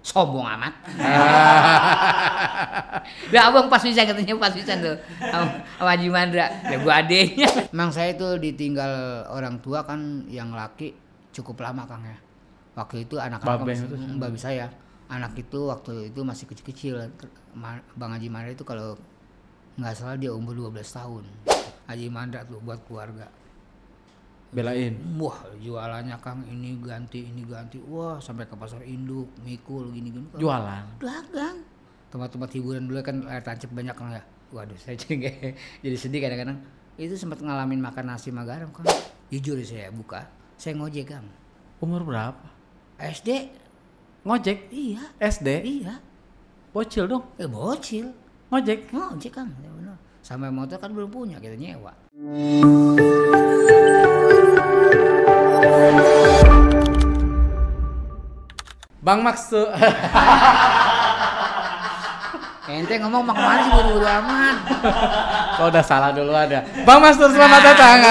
Sombong amat. Lah abang pas bisa katanya pas bisa tuh sama Haji Mandra. Lah gua adenya. Emang saya tuh ditinggal orang tua kan yang laki cukup lama Kang ya. Waktu itu anak-anak babi saya. Anak itu waktu itu masih kecil-kecil. Bang Haji Mandra itu kalau nggak salah dia umur 12 tahun. Haji Mandra tuh buat keluarga. Belain. Wah, jualannya Kang ini ganti. Wah, sampai ke pasar induk, mikul gini-gini. Jualan. Dagang. Tempat-tempat hiburan dulu kan layar tancap banyak Kang ya. Waduh, saya jadi sedih kadang-kadang. Itu sempat ngalamin makan nasi sama garam Kang. Jujur saya buka, saya ngojek Kang. Umur berapa? SD. Ngojek? Iya. SD? Iya. Bocil dong? Bocil. Ngojek Kang, ya benar. Sampai motor kan belum punya, kita nyewa. Bang Max tuh. Ente ngomong mau kemana sih buru-buru amat? Kok udah salah dulu ada. Bang Max tuh selamat datang.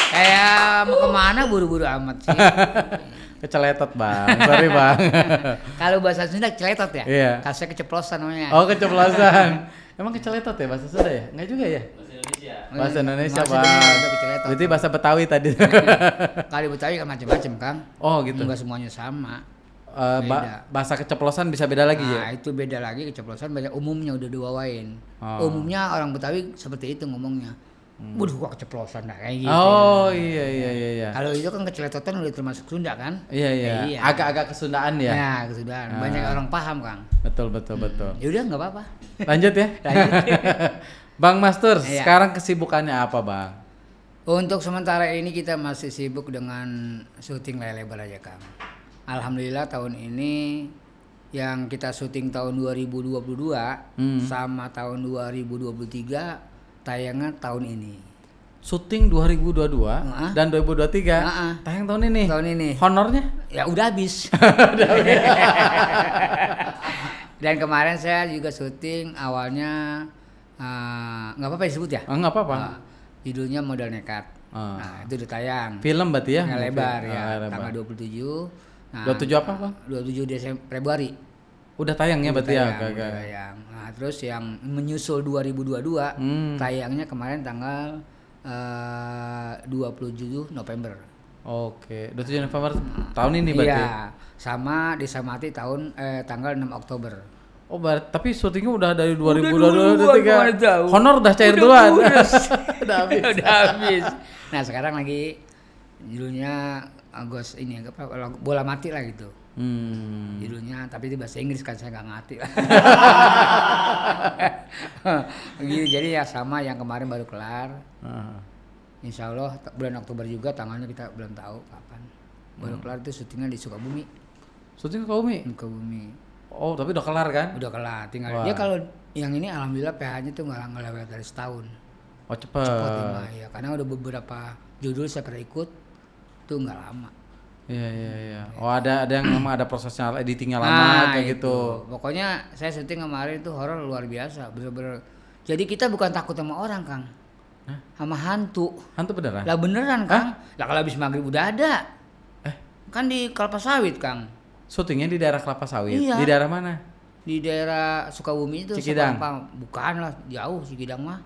Kayak mau kemana buru-buru amat sih? Keceletot Bang, sorry Bang. Kalau bahasa Sunda keceletot ya? Iya. Kalau saya keceplosan namanya. Oh keceplosan. Emang keceletot ya bahasa Sunda ya? Enggak juga ya? Bahasa Indonesia Bang. Berarti bahasa Betawi tadi. Kalau Betawi kan macam-macam Kang. Oh gitu. Enggak semuanya sama. Bahasa keceplosan bisa beda lagi ya? Nah itu beda lagi, keceplosan banyak umumnya udah dibawain. Oh. Umumnya orang Betawi seperti itu ngomongnya. Waduh gua keceplosan dah kayak gitu. Oh iya. Kalau itu kan keceletotan udah termasuk Sunda kan? Iya. Agak-agak kesundaan ya? Ya kesundaan. Banyak orang paham Kang. Betul. Ya udah nggak apa-apa. Lanjut ya. Bang Master, Iya. sekarang kesibukannya apa Bang? Untuk sementara ini kita masih sibuk dengan syuting layar lebar aja Kang. Alhamdulillah tahun ini yang kita syuting tahun 2022 sama tahun 2023 tayangan tahun ini. Syuting 2022 dan 2023 tayang tahun ini. Tahun ini. Honornya? Ya udah habis. Dan kemarin saya juga syuting awalnya nggak apa-apa disebut ya? Nggak apa-apa. Judulnya Modal Nekat. Nah, itu udah tayang. Film berarti ya? Yang lebar ya, tanggal 27. Nah, 27 apa Bang? 27 Desember Februari. Udah tayang ya berarti ya? Udah tayang. Nah, terus yang menyusul 2022 tayangnya kemarin tanggal 27 November. Oke, 27 November tahun ini berarti? Iya, sama Desa Mati tanggal 6 Oktober. Oh, tapi syutingnya udah dari 2022 honor udah cair duluan. Udah habis. Nah, sekarang lagi judulnya bola mati lah gitu. Judulnya, tapi itu bahasa Inggris kan saya nggak ngerti lah. Gitu, jadi ya sama yang kemarin baru kelar. Insya Allah bulan Oktober juga, tanggalnya kita belum tahu kapan. Baru kelar itu syutingnya di Sukabumi. Syuting Sukabumi? Oh, tapi udah kelar kan? Udah kelar, tinggal dia kalau yang ini alhamdulillah PH-nya tuh nggak lewat dari setahun. Oh cepet ya, karena udah beberapa judul saya pernah ikut tuh nggak lama. Iya. Oh ada yang memang ada prosesnya editingnya lama kayak gitu. Pokoknya saya syuting kemarin itu horor luar biasa, bener-bener. Jadi kita bukan takut sama orang Kang, sama hantu. Hantu beneran? Lah beneran Kang. Lah kalau habis maghrib udah ada. Kan di Kelapa Sawit Kang. Syutingnya di daerah Kelapa Sawit. Iya. Di daerah mana? Di daerah Sukabumi itu. Cikidang. Bukan lah, jauh Cikidang mah.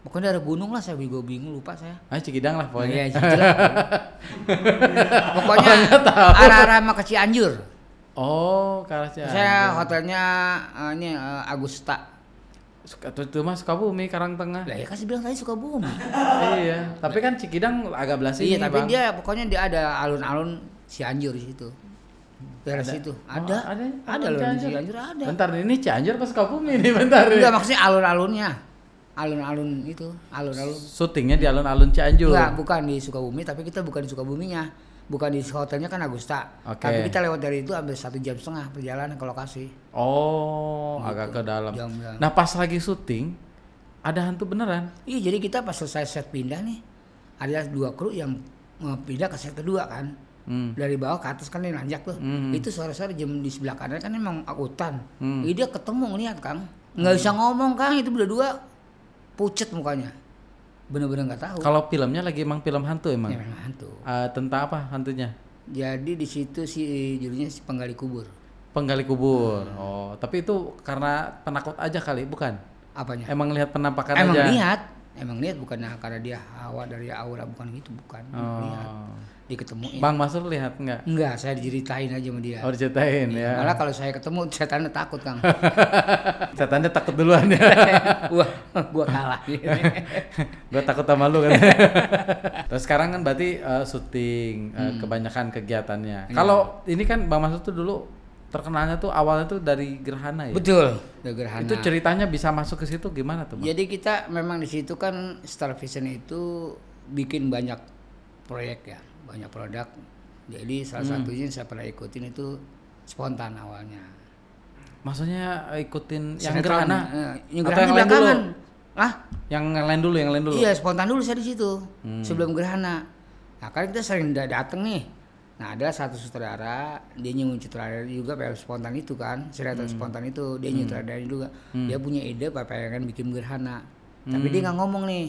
Pokoknya daerah gunung lah, saya bingung lupa saya. Cikidang lah pokoknya. Iya, pokoknya arah-arah sama ke Cianjur. Oh, ke arah Cianjur. Saya hotelnya ini Agusta. Itu mah Sukabumi, Karangtengah. Lah ya kan saya bilang tadi Sukabumi. Iya, tapi kan Cikidang agak belah sini. Iya, tapi Bang. pokoknya dia ada alun-alun Cianjur di situ. Daerah situ. Ada alun Cianjur ada. Bentar, ini Cianjur apa Sukabumi nih bentar. Enggak, maksudnya alun-alunnya. Alun-alun itu, alun-alun. Syutingnya di alun-alun Cianjur. Enggak, bukan di Sukabumi, tapi kita bukan di Sukabuminya. Bukan di hotelnya kan Agusta. Tapi kita lewat dari itu hampir 1,5 jam perjalanan ke lokasi. Oh, gitu. Agak ke dalam. Nah, pas lagi syuting ada hantu beneran? Iya, jadi kita pas selesai set pindah nih, ada 2 kru yang pindah ke set kedua kan. Dari bawah ke atas kan dia nanjak tuh. Itu suara-suara jam di sebelah kanan kan emang hutan. Jadi dia ketemu ngeliat Kang. Nggak bisa ngomong Kang, itu berdua pucet mukanya. Bener-bener nggak tahu. Kalau filmnya lagi emang film hantu emang? Ya, memang hantu. Tentang apa hantunya? Jadi di situ si judulnya si Penggali Kubur. Penggali kubur. Oh, tapi itu karena penakut aja kali, bukan? Apanya? Emang lihat penampakan Emang aja. emang lihat bukannya karena dia hawa dari aura, bukan gitu, bukan. Lihat. Dia ketemuin. Bang Masur lihat nggak? Enggak, saya diceritain aja sama dia. Oh, diceritain ya. Malah kalau saya ketemu setannya takut, Kang. Setannya takut duluan ya. Wah, gua kalah. Gua takut sama lu kan. Terus sekarang kan berarti syuting, kebanyakan kegiatannya. Kalau ini kan Bang Masur tuh dulu terkenalnya tuh awalnya tuh dari Gerhana ya. Betul, dari Gerhana. Itu ceritanya bisa masuk ke situ gimana tuh, Bang? Jadi kita memang di situ kan Star Vision itu bikin banyak proyek ya, banyak produk. Jadi salah satunya yang saya pernah ikutin itu spontan awalnya. Maksudnya ikutin yang Sinetron, Gerhana? yang Atau Gerhana yang di lain dulu? belakangan. Ah? Yang lain dulu, yang lain dulu. Iya, spontan dulu saya di situ. Sebelum Gerhana. Nah, kan kita sering dateng nih. Nah, ada satu sutradara, dia nyutradara juga film spontan itu kan. Sinetron spontan itu dia nyutradara juga. Dia punya ide pengen bikin Gerhana. Tapi dia nggak ngomong nih.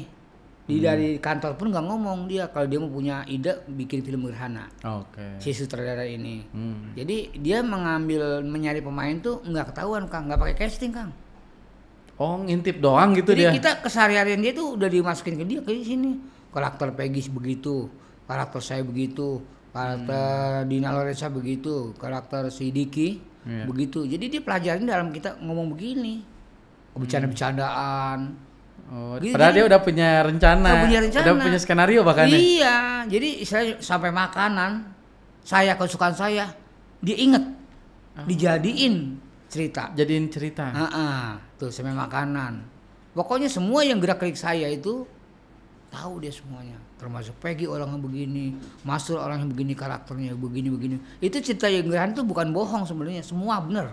Dari kantor pun nggak ngomong dia kalau dia mau punya ide bikin film Gerhana. Oke. Si sutradara ini. Jadi dia menyari pemain tuh nggak ketahuan, Kang, nggak pakai casting, Kang. Oh, ngintip doang gitu Jadi dia. kita keseharian dia tuh udah dimasukin ke dia kayak sini. Karakter Peggy begitu, karakter saya begitu, karakter Dina Lorenza begitu, karakter si Diki begitu. Jadi dia pelajarin dalam kita ngomong begini. Bercanda-bercandaan. Oh, Gitu, padahal jadi- dia udah punya rencana. Udah punya skenario bahkan. Iya, jadi istilahnya sampai makanan saya kesukaan saya dia inget, dijadiin cerita. Jadiin cerita. Tuh sampai makanan. Pokoknya semua yang gerak-gerik saya itu tahu dia semuanya. Termasuk Peggy orang yang begini, Masur orang yang begini karakternya begini. Itu cerita yang Gerhana tuh bukan bohong sebenarnya, semua bener.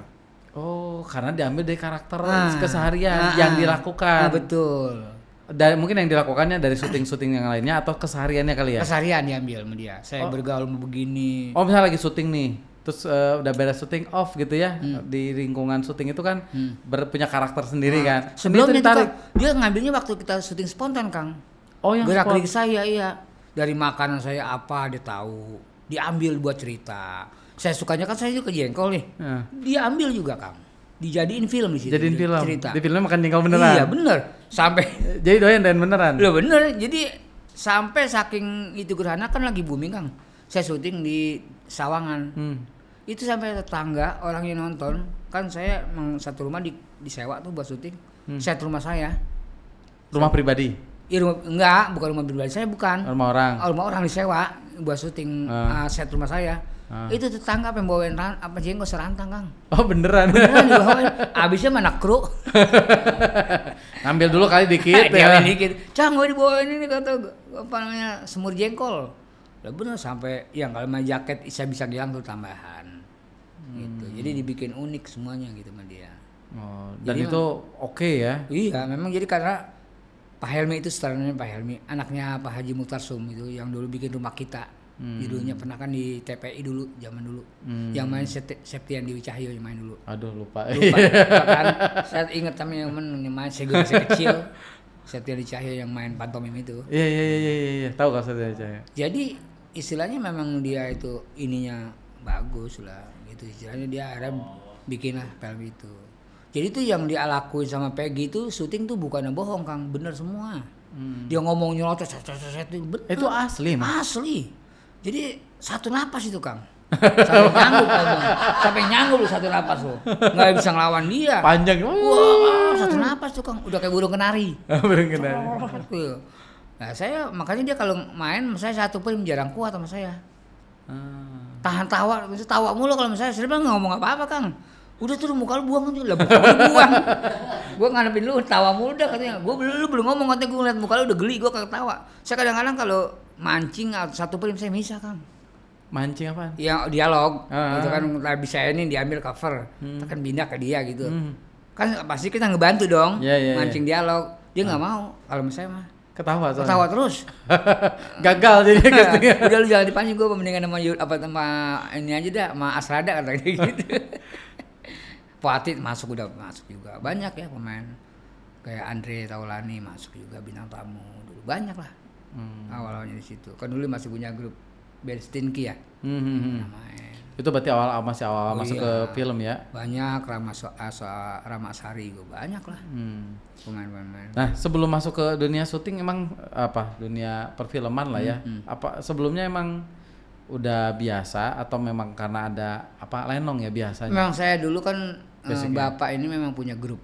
Oh, karena diambil dari karakter keseharian yang dilakukan. Betul. Dan mungkin yang dilakukannya dari syuting-syuting yang lainnya atau kesehariannya kali ya? Keseharian diambil sama dia. Saya bergaul begini. Oh, misalnya lagi syuting nih, terus udah beres syuting off gitu ya, di lingkungan syuting itu kan punya karakter sendiri kan. Sebelumnya Ini itu, ditarik. Kang, dia ngambilnya waktu kita syuting spontan, Kang. Oh, yang Gerak-gerik saya iya. Dari makanan saya apa dia tahu. Diambil buat cerita. Saya sukanya kan saya juga jengkol nih. Dia ambil juga, Kang. Dijadiin film di situ. jadiin film. Cerita. Di filmnya makan jengkol beneran. Iya, bener. Sampai Jadi doyan beneran. loh bener. Jadi sampai saking itu Gerhana kan lagi booming, Kang. Saya syuting di Sawangan. Itu sampai tetangga orang yang nonton, kan saya emang satu rumah disewa tuh buat syuting. Set rumah saya. Rumah pribadi. Ya enggak, bukan rumah pribadi saya, bukan. Rumah orang. Rumah orang disewa buat syuting set rumah saya. Itu tetangga apa yang bawain jengkol serantang, Kang. Oh, beneran. Beneran dibawain. Abisnya mana kru. Ngambil dulu kali dikit Dia ya. dikit. Cang, gue dibawain ini kata apa namanya semur jengkol. Lah bener sampai yang kalau main jaket saya bisa bilang tuh tambahan. Gitu. Jadi dibikin unik semuanya gitu sama dia. Oh, dan Jadi itu oke ya. Iya, memang jadi karena Pak Helmi itu sutradaranya Pak Helmi, anaknya Pak Haji Mukhtarsum itu yang dulu bikin Rumah Kita. Judulnya pernah kan di TPI dulu, zaman dulu. Yang main Septian Dewi Cahyo yang main dulu. Aduh, lupa. Lupa kan? Saya ingat tapi yang main saya masih kecil. Septian Dewi Cahyo yang main pantomim itu. Iya. Tahu kan saya. Jadi istilahnya memang dia itu ininya bagus lah gitu. Istilahnya dia akhirnya bikin lah film itu. Jadi itu yang dia lakuin sama Peggy itu syuting tuh bukannya bohong, Kang, bener semua. Dia ngomong nyeloteh itu bener. Itu asli, Mas. Asli. Jadi satu napas itu, Kang. Sampai nyanggup lu satu napas lu. Nggak bisa ngelawan dia. Panjang. Wah, satu napas tuh, Kang. Udah kayak burung kenari. Burung kenari. Nah, saya makanya dia kalau main saya satu pun jarang kuat sama saya. Tahan tawa mulu kalau misalnya saya bilang nggak ngomong apa-apa, Kang. Udah tuh muka lu buang aja lah, muka lu buang. Gua ngadepin lu tawa mulu dah katanya. Lu belum ngomong katanya, gua ngeliat muka lu udah geli, gua ketawa. Saya kadang-kadang kalau mancing satu film saya bisa, Kang. Mancing apa? Ya dialog. Itu kan lebih saya ini diambil cover. Tekan pindah ke dia gitu. Kan pasti kita ngebantu dong. Mancing dialog. Dia nggak mau kalau misalnya mah. Ketawa terus. Gagal jadi castingnya. Udah lu jangan dipancing, gua mendingan sama ini aja dah, sama Asrada katanya gitu. Fatit masuk juga. Banyak ya pemain. Kayak Andre Taulani masuk juga bintang tamu dulu. Banyak lah. Awal-awalnya di situ. Kan dulu masih punya grup band Stinky ya. Namanya. Itu berarti masih awal masuk ke film ya? Banyak Rama Sari gue banyak lah. Pemain-pemain. Nah sebelum masuk ke dunia syuting emang dunia perfilman lah ya. Apa sebelumnya emang udah biasa atau memang karena ada lenong ya biasanya? Memang saya dulu kan bapak ini memang punya grup.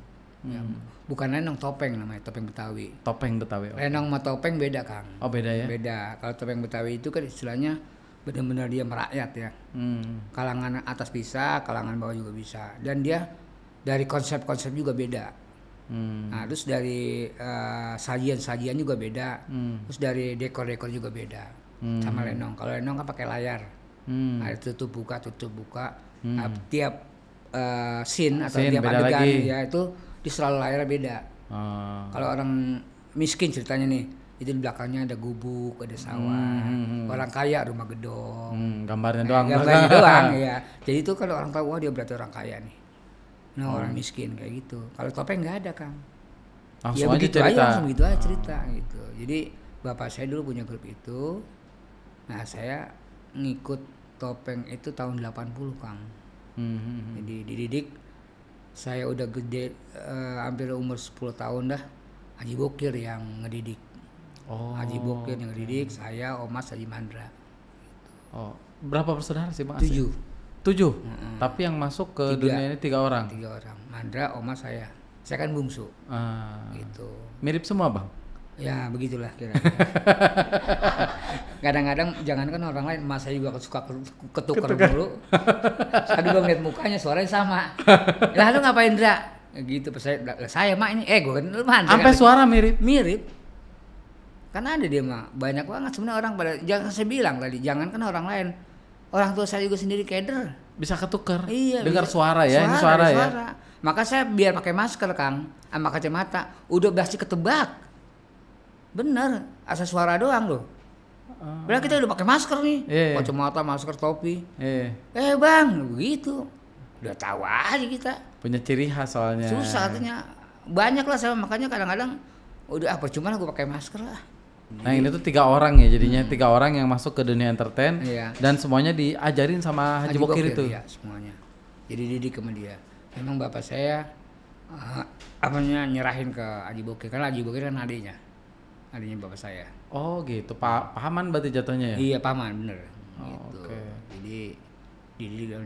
Bukan lenong, topeng namanya, topeng Betawi. Topeng Betawi. Lenong sama topeng beda Kang. Oh beda ya? Beda. Kalau topeng Betawi itu kan istilahnya benar-benar dia merakyat ya. Kalangan atas bisa, kalangan bawah juga bisa. Dan dia dari konsep-konsep juga beda. Nah, terus dari sajian-sajian juga beda. Terus dari dekor-dekor juga beda. Sama lenong. Kalau lenong kan pakai layar. Nah, tutup buka. Nah, tiap scene atau tiap adegan ya itu di selalu layarnya beda. Kalau orang miskin ceritanya nih, itu di belakangnya ada gubuk, ada sawah. Orang kaya rumah gedong. Gambarnya doang. Gambarnya doang ya. Jadi itu kalau orang tahu wah dia berarti orang kaya nih. Nah, orang miskin kayak gitu. Kalau topeng nggak ada Kang. Langsung ya aja begitu cerita. aja, langsung gitu aja cerita gitu. Jadi bapak saya dulu punya grup itu. Nah, saya ngikut topeng itu tahun 80 Kang. Jadi dididik, saya udah gede, hampir umur 10 tahun dah, Haji Bokir yang ngedidik. Haji Bokir yang ngedidik, saya, Omas, Haji Mandra. Berapa bersaudara sih Bang? 7. 7? Tapi yang masuk ke dunia ini 3 orang? 3 orang, Mandra, Omas, saya. Saya kan bungsu. Gitu. Mirip semua Bang? Ya begitulah kira-kira. Kadang-kadang jangankan orang lain, mas saya juga suka ketukar dulu. Saya juga ngeliat mukanya suaranya sama. Lah lu ngapain Dra? Gitu pas saya mak ini gue kan lu mana? Sampai suara mirip. Karena ada dia mah banyak banget sebenarnya orang pada jangan saya bilang tadi jangankan orang lain. Orang tua saya juga sendiri keder. Bisa ketukar. Iya, dengar bisa. Suara ya, ini suara ya. Maka saya biar pakai masker Kang, sama kacamata, udah pasti ketebak. Bener, asal suara doang loh. Padahal kita udah pakai masker nih, kacamata, masker, topi. Bang, begitu. Udah tahu aja kita. Punya ciri khas soalnya. Susah artinya. Banyak lah saya makanya kadang-kadang udah percuma aku pakai masker lah. Nah ini tuh 3 orang ya jadinya 3 orang yang masuk ke dunia entertain dan semuanya diajarin sama Haji Bokir itu. Iya semuanya. Jadi didik sama dia. Memang bapak saya nyerahin ke Haji Bokir karena Haji Bokir kan adiknya bapak saya. Oh gitu, pahaman berarti jatuhnya ya? Iya paman bener. Gitu. Okay. Jadi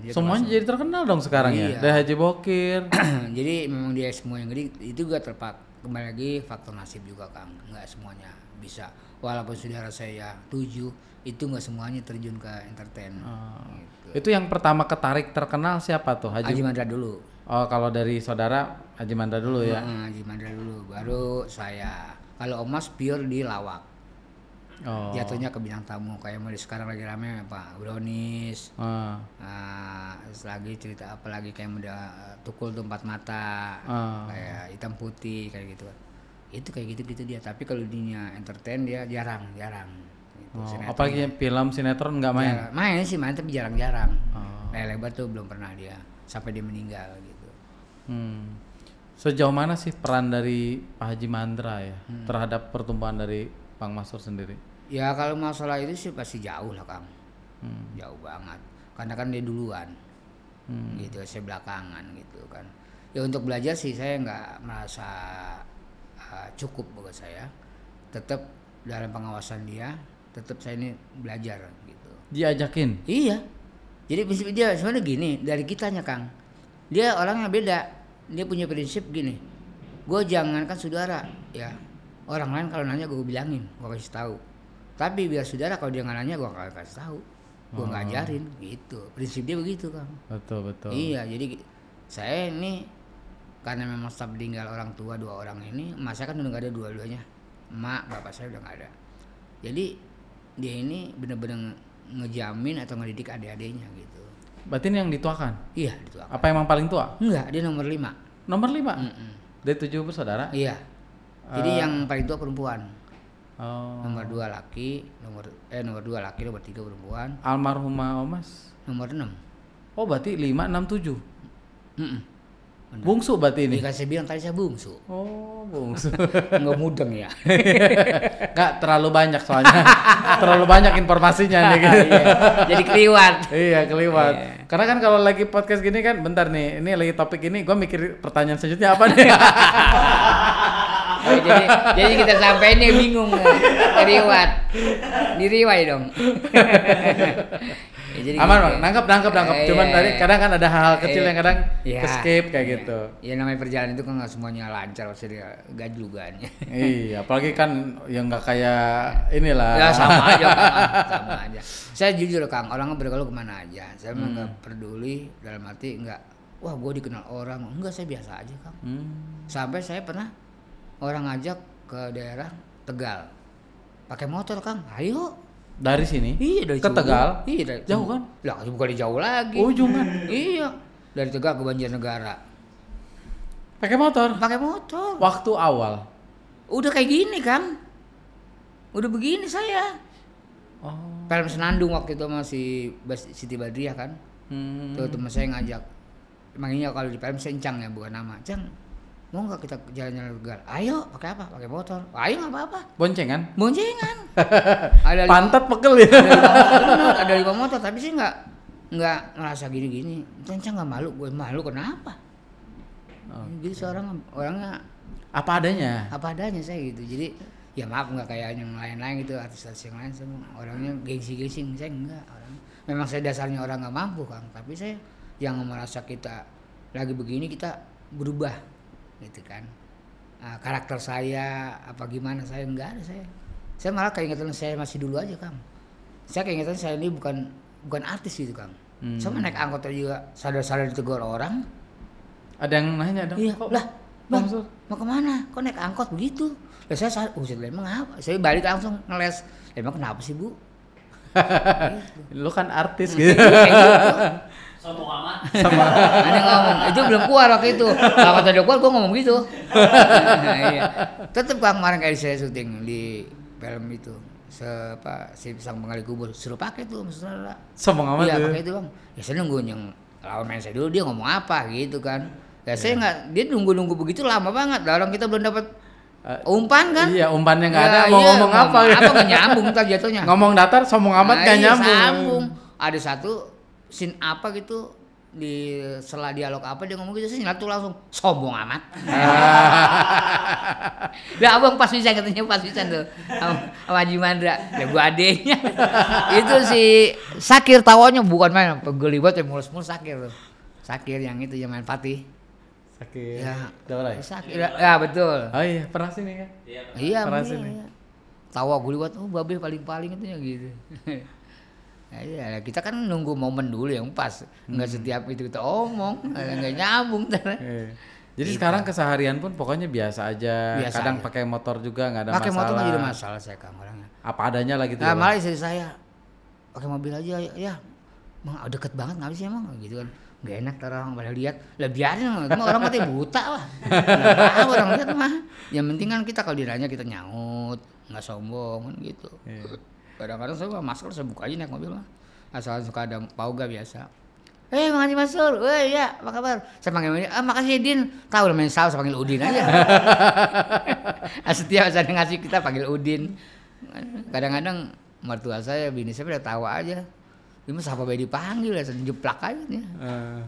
dia semuanya jadi terkenal dong sekarang ya dari Haji Bokir. Jadi memang dia semua yang gede itu juga kembali lagi faktor nasib juga Kang, nggak semuanya bisa. Walaupun saudara saya 7 itu nggak semuanya terjun ke entertain. Gitu. Itu yang pertama ketarik terkenal siapa tuh? Haji Mandra dulu. Oh kalau dari saudara Haji Mandra dulu ya? Haji Mandra dulu, baru saya. Kalau Omas pure di lawak. Jatuhnya ke bintang tamu kayak mulai sekarang lagi rame Pak Brownies. Lagi cerita apa lagi kayak udah Tukul tuh 4 mata. Kayak hitam putih kayak gitu. Itu kayak gitu dia. Tapi kalau dunia entertain dia jarang. Gitu, apalagi film sinetron nggak main? Main sih main tapi jarang-jarang. Lebar tuh belum pernah dia sampai dia meninggal gitu. Sejauh mana sih peran dari Pak Haji Mandra ya terhadap pertumbuhan dari Bang Masur sendiri? Ya kalau masalah itu sih pasti jauh lah Kang. Jauh banget. Karena kan dia duluan. Gitu, saya belakangan gitu kan. Ya untuk belajar sih saya nggak merasa cukup buat saya. Tetap dalam pengawasan dia, tetap saya ini belajar gitu. Diajakin? Iya. Jadi prinsip dia sebenarnya gini, dari kitanya Kang. Dia orangnya beda. Dia punya prinsip gini. Gue jangankan saudara, ya. Orang lain kalau nanya gue bilangin, gue kasih tahu. Tapi biar saudara kalau dia nggak nanya gue nggak kasih tahu. Gue nggak ajarin gitu. Prinsip dia begitu Kang. Betul. Iya, jadi saya ini karena memang staf tinggal orang tua 2 orang ini, emak saya kan udah nggak ada dua-duanya. Emak, bapak saya udah nggak ada. Jadi dia ini benar-benar ngejamin atau ngedidik adik-adiknya gitu. Berarti ini yang dituakan? Iya, dituakan. Apa emang paling tua? Enggak, dia nomor 5. Nomor 5? Dari 7 bersaudara? Iya. Jadi yang paling tua perempuan. Nomor 2 laki, nomor 2 laki, nomor 3 perempuan. Almarhumah Omas? Nomor 6. Oh, berarti 5, 6, 7. Bener. Bungsu berarti ini. Kan saya bilang tadi saya bungsu. Oh, bungsu. Nggak mudeng ya. Nggak terlalu banyak soalnya. Terlalu banyak informasinya nih. Gitu. Iya, jadi keliwat. Iya, keliwat. Iya. Karena kan kalau lagi podcast gini kan, bentar nih, ini lagi topik ini, gue mikir pertanyaan selanjutnya apa nih? Oh, jadi kita sampai ini bingung, keliwat. Diriwai dong. Ya, jadi Aman gitu. Bang, nangkep. Cuman Iya. tadi kadang kan ada hal-hal kecil yang kadang Iya. ke-skip kayak Iya. gitu. Ya namanya perjalanan itu kan nggak semuanya lancar, pasti dia gajlugannya. Iya, apalagi kan yang nggak kayak inilah. Ya sama aja Kang, sama aja. Saya jujur Kang, orang bergaul kemana aja. Saya mah nggak peduli, dalam arti nggak, wah gue dikenal orang, enggak, saya biasa aja Kang. Sampai saya pernah orang ngajak ke daerah Tegal, pakai motor Kang, ayo. Dari sini? Iya dari ke Cibubur. Tegal? Iya dari Jauh kan? Lah bukan jauh lagi. Ujungan. Iya dari Tegal ke Banjarnegara. Pakai motor. Pakai motor. Waktu awal. Udah kayak gini Kang. Udah begini saya. Oh. Film Senandung waktu itu masih Siti Badriah kan. Tuh teman saya ngajak. Manggilnya kalau di film Sencang ya, bukan nama. Cang, mau nggak kita jalan-jalan ke Tegal? Ayo, pakai apa? Pakai motor. Ayo nggak apa-apa. Boncengan? Boncengan. Ada Pantat pegel ya. ada 5 motor, tapi sih nggak ngerasa gini-gini. Cang nggak malu, gue malu kenapa? Jadi seorang orangnya Apa adanya? apa adanya saya gitu. Jadi ya maaf nggak kayak yang lain-lain gitu, artis-artis yang lain semua orangnya gengsi-gengsi, saya enggak. Orang memang saya dasarnya orang nggak mampu Kang, tapi saya yang merasa kita lagi begini kita berubah gitu kan. Karakter saya apa gimana, saya enggak ada. Saya malah keingetan saya masih dulu aja Kang. Saya keingetan saya ini bukan artis gitu Kang. Sama naik angkot juga sadar-sadar ditegur orang. Ada yang nanya dong. Iya, Kok lah Bang, Maksud? mau kemana? Kok naik angkot begitu? Lah saya emang apa? Saya balik langsung ngeles. Emang kenapa sih Bu? Lu kan artis gitu. Kayak gitu. Sombong amat. Sama Aneh ngomong, itu belum keluar waktu itu. Kalau kata udah keluar, gue ngomong gitu. Nah, iya. Tetep Kang, kemarin kayak saya syuting di film itu. Si Sang Penggali Kubur, suruh pakai tuh maksudnya. sombong amat Iya, tuh. pakai itu Bang. Ya saya nunggu yang lawan main saya dulu, dia ngomong apa gitu kan. Ya saya nggak, dia nunggu begitu lama banget. Lah orang kita belum dapat umpan kan? Iya, umpannya nggak Ya, ada. Mau iya, ngomong apa? Apa nggak nyambung ntar jatuhnya. Ngomong datar, sombong amat Nah, nggak iya, nyambung. sambung. Ada satu scene apa gitu di sela dialog apa dia ngomong gitu, saya nyatu langsung sombong amat. Lah abang pas bisa katanya pas bisa tuh sama Haji Mandra. Lah gua adenya. Itu si Sakir tawanya bukan main penggelibat yang mulus-mulus Sakir tuh. Sakir yang itu yang main Fatih. Sakit. Ya. Daulah ya? Sakir. Ya betul. Oh iya, pernah sini kan? Iya, Pernah bener, sini. iya. Tawa geliwat, oh babe paling-paling itu ya gitu. Nah, iya, kita kan nunggu momen dulu yang pas, nggak setiap itu kita omong, nggak nyambung. Iya. Jadi Gitu. sekarang keseharian pun pokoknya biasa aja. Biasa Kadang aja. pakai motor juga nggak ada Pakai masalah. motor nggak jadi masalah saya Kang orangnya. Apa adanya lah gitu. Nah, ya, Bang? malah istri saya pakai mobil aja ya, emang deket banget nggak sih emang gitu kan. Gak enak orang pada lihat, lah biarin emang orang mati buta lah. Nah, orang lihat mah. Yang penting kan kita kalau dinanya kita nyaut, nggak sombong kan gitu. Iya. Kadang-kadang saya masker saya buka aja naik mobil mah. Asal suka ada pauga biasa. Bang Haji Mansur, ya apa kabar? Saya panggil makasih Din. Tahu namanya saya panggil Udin aja. Setiap saya ngasih kita panggil Udin. Kadang-kadang mertua saya, bini saya pada tawa aja. Ini siapa bayi dipanggil ya, jeplak aja nih.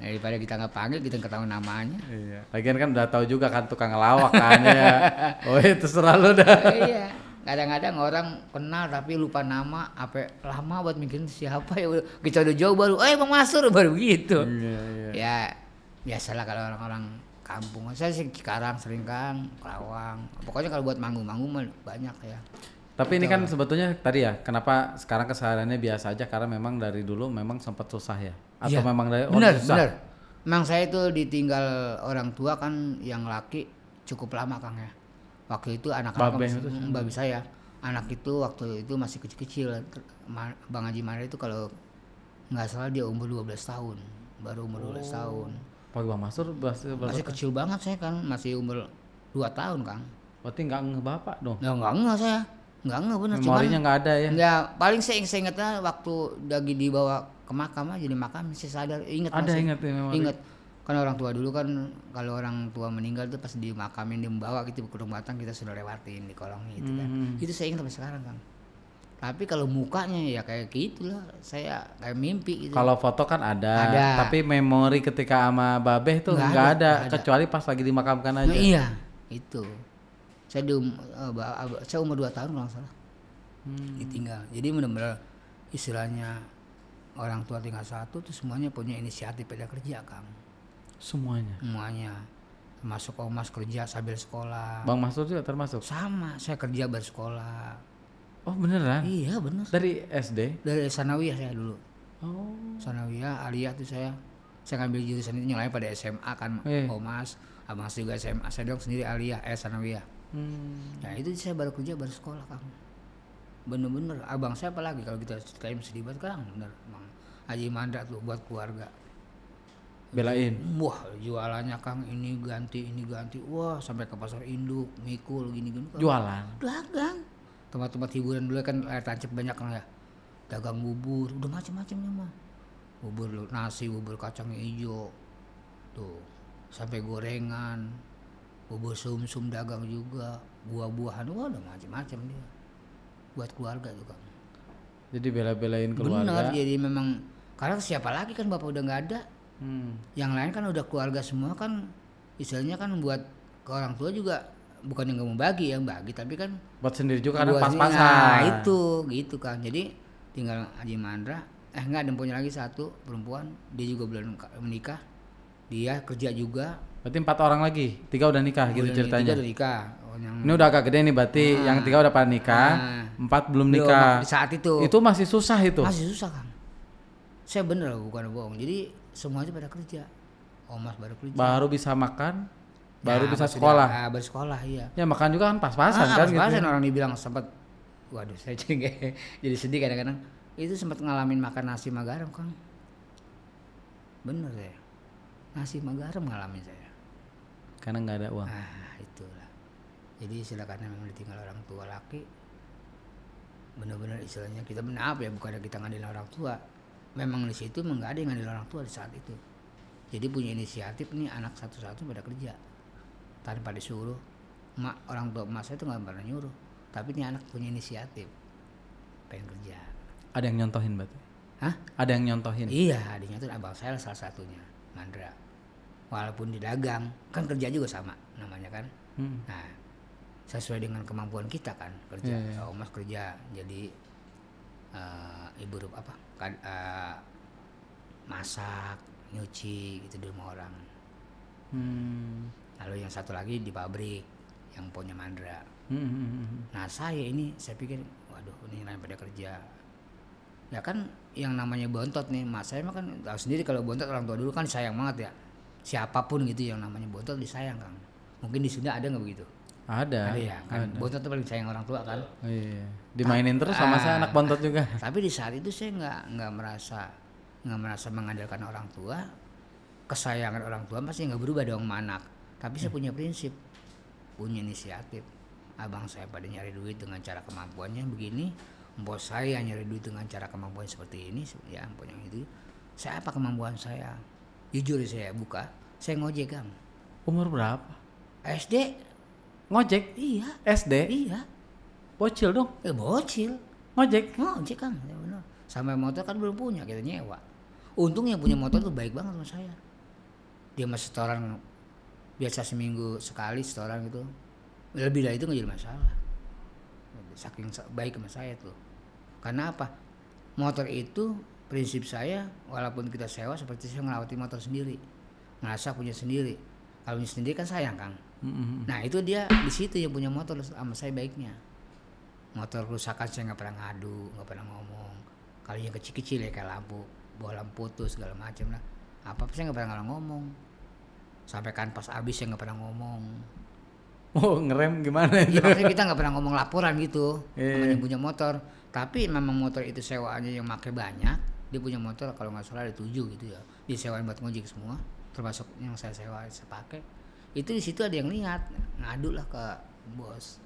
Daripada kita nggak panggil, kita nggak tahu namanya. Iya. Lagian kan udah tahu juga kan tukang ngelawak kan ya. Oh itu terserah lu dah. Iya. Kadang-kadang orang kenal tapi lupa nama, apa lama buat mikirin siapa ya. Kita udah jauh baru, Bang Masur baru gitu. Iya. Ya biasalah kalau orang-orang kampung. Saya sih Cikarang sering Kang, Kerawang. Pokoknya kalau buat manggung-manggung banyak ya. Tapi ini kan sebetulnya tadi ya, kenapa sekarang kesehariannya biasa aja karena memang dari dulu memang sempat susah ya? Atau Iya. memang dari Bener, susah? bener. Memang saya itu ditinggal orang tua kan yang laki cukup lama Kang ya. Waktu itu Babe itu babi saya. Anak itu waktu itu masih kecil-kecil. Bang Haji Mandra itu kalau nggak salah dia umur 12 tahun. Baru umur 12 tahun. Pak Bang Masur Masih kecil banget saya kan, masih umur 2 tahun Kang. berarti nggak ngeh bapak dong? Ya nggak saya. Nggak bener. Memorinya nggak ada ya? Ya paling saya ingatnya waktu lagi dibawa ke makam aja, di makam masih sadar. Ingat Ada masih. ingat ya memori? Ingat. Kan orang tua dulu kan kalau orang tua meninggal tuh pas dimakamin dia membawa gitu ke Gunung Batang kita sudah lewatin di kolongnya gitu kan. Itu saya ingat sampai sekarang Kang. Tapi kalau mukanya ya kayak gitulah, saya kayak mimpi gitu. Kalau foto kan ada, tapi memori ketika sama Babeh tuh nggak ada, kecuali pas lagi dimakamkan aja. Nah, iya, itu. Saya saya umur 2 tahun kalau nggak salah. Ditinggal. Jadi benar-benar istilahnya orang tua tinggal satu tuh semuanya punya inisiatif pada kerja Kang. Semuanya. Termasuk Mas kerja sambil sekolah. Bang Mastur juga termasuk? Sama, saya kerja bersekolah. Oh beneran? Iya bener. Dari SD? Dari Sanawiyah saya dulu. Oh. Sanawiyah, aliyah tuh saya ngambil jurusan itu nyalain pada SMA kan. Mas, abang juga SMA, saya dong sendiri aliyah, Sanawiyah. Nah itu saya baru kerja baru sekolah Kang. Bener-bener abang saya apalagi kalau kita ceritain sedih banget Kang, bener Bang Haji Mandra tuh buat keluarga. Belain. Wah jualannya Kang ini ganti, wah sampai ke pasar induk, mikul gini-gini. Jualan. Dagang. Tempat-tempat hiburan dulu kan layar tancap banyak kan ya. Dagang bubur, udah macam-macamnya mah. Bubur nasi, bubur kacang hijau. Tuh, sampai gorengan. Bubur sum-sum dagang juga, buah-buahan, wah udah macam-macam dia. Buat keluarga tuh Kang. Jadi bela-belain keluarga. Benar, jadi memang karena siapa lagi kan bapak udah nggak ada. Yang lain kan udah keluarga semua kan, istilahnya kan buat ke orang tua juga bukan yang nggak mau bagi ya bagi, tapi kan buat sendiri juga kadang pas-pasan. Nah itu gitu kan. Jadi tinggal Haji Mandra, enggak ada punya lagi satu perempuan, dia juga belum menikah, dia kerja juga. Berarti 4 orang lagi, 3 udah nikah gitu ceritanya. 3 udah nikah. Ini udah agak gede nih berarti, yang 3 udah pada nikah, 4 belum nikah. Saat itu masih susah itu. Masih susah Kang. Saya bener bukan bohong. Jadi semua itu pada kerja. Mas baru kerja. Baru bisa makan, baru bisa sekolah. Bersekolah iya. Ya makan juga kan pas-pasan kan pas-pasan gitu. Orang dibilang sempat, waduh saya jadi sedih kadang-kadang. Itu sempat ngalamin makan nasi sama garam Kang. Bener saya. Nasi sama garam ngalamin saya. Karena nggak ada uang. Itulah. Jadi silakan memang ditinggal orang tua laki. Benar-benar istilahnya kita maaf ya, bukan kita ngadilin orang tua. Memang di situ memang nggak ada yang ngadilin orang tua di saat itu. Jadi punya inisiatif nih anak satu-satu pada kerja. Tanpa disuruh. Orang tua emak saya itu nggak pernah nyuruh. Tapi ini anak punya inisiatif. Pengen kerja. Ada yang nyontohin berarti? Hah? Ada yang nyontohin? Iya, adiknya tuh abang saya salah satunya, Mandra. Walaupun di dagang, kan kerja juga sama namanya kan. Nah, sesuai dengan kemampuan kita kan kerja. Mas kerja jadi ibu apa? Masak, nyuci gitu di rumah orang. Lalu yang satu lagi di pabrik yang punya Mandra. Nah saya pikir, waduh ini lain pada kerja. Ya kan yang namanya bontot nih, mas saya mah kan tahu sendiri kalau bontot orang tua dulu kan sayang banget ya. Siapapun gitu yang namanya bontot disayang Kang. Mungkin di Sunda ada nggak begitu? Ada ya kan. Bontot tuh paling sayang orang tua kan. Iya. Dimainin terus sama saya anak bontot juga. Tapi di saat itu saya nggak merasa mengandalkan orang tua. Kesayangan orang tua pasti nggak berubah dong sama anak. Tapi saya punya prinsip, punya inisiatif. Abang saya pada nyari duit dengan cara kemampuannya begini, bos saya nyari duit dengan cara kemampuan seperti ini, ya ampun yang itu. Saya apa kemampuan saya? Jujur saya buka, saya ngojek Kang. Umur berapa? SD. Ngojek? Iya. SD? Iya. Bocil dong? Bocil. Ngojek Kang, ya benar. Sampai motor kan belum punya, kita nyewa. Untung yang punya motor tuh baik banget sama saya. Dia masih setoran biasa seminggu sekali setoran gitu. Lebih dari itu nggak jadi masalah. Saking baik sama saya tuh. Karena apa? Motor itu prinsip saya, walaupun kita sewa seperti saya ngelawati motor sendiri, ngerasa punya sendiri. Kalau punya sendiri kan sayang Kang. Nah itu dia di situ yang punya motor sama saya baiknya. Motor kerusakan saya nggak pernah ngadu, nggak pernah ngomong. Kalau yang kecil-kecil ya kayak lampu, bola putus segala macam lah. Apa saya nggak pernah ngomong. Sampai kan pas habis saya nggak pernah ngomong. Oh ngerem gimana itu? Ya maksudnya kita nggak pernah ngomong laporan gitu. Namanya punya motor. Tapi memang motor itu sewaannya yang pakai banyak. Dia punya motor kalau nggak salah ada 7 gitu ya. Disewain buat ngojek semua. Termasuk yang saya sewa, saya pakai. Itu di situ ada yang lihat, ngadu lah ke bos.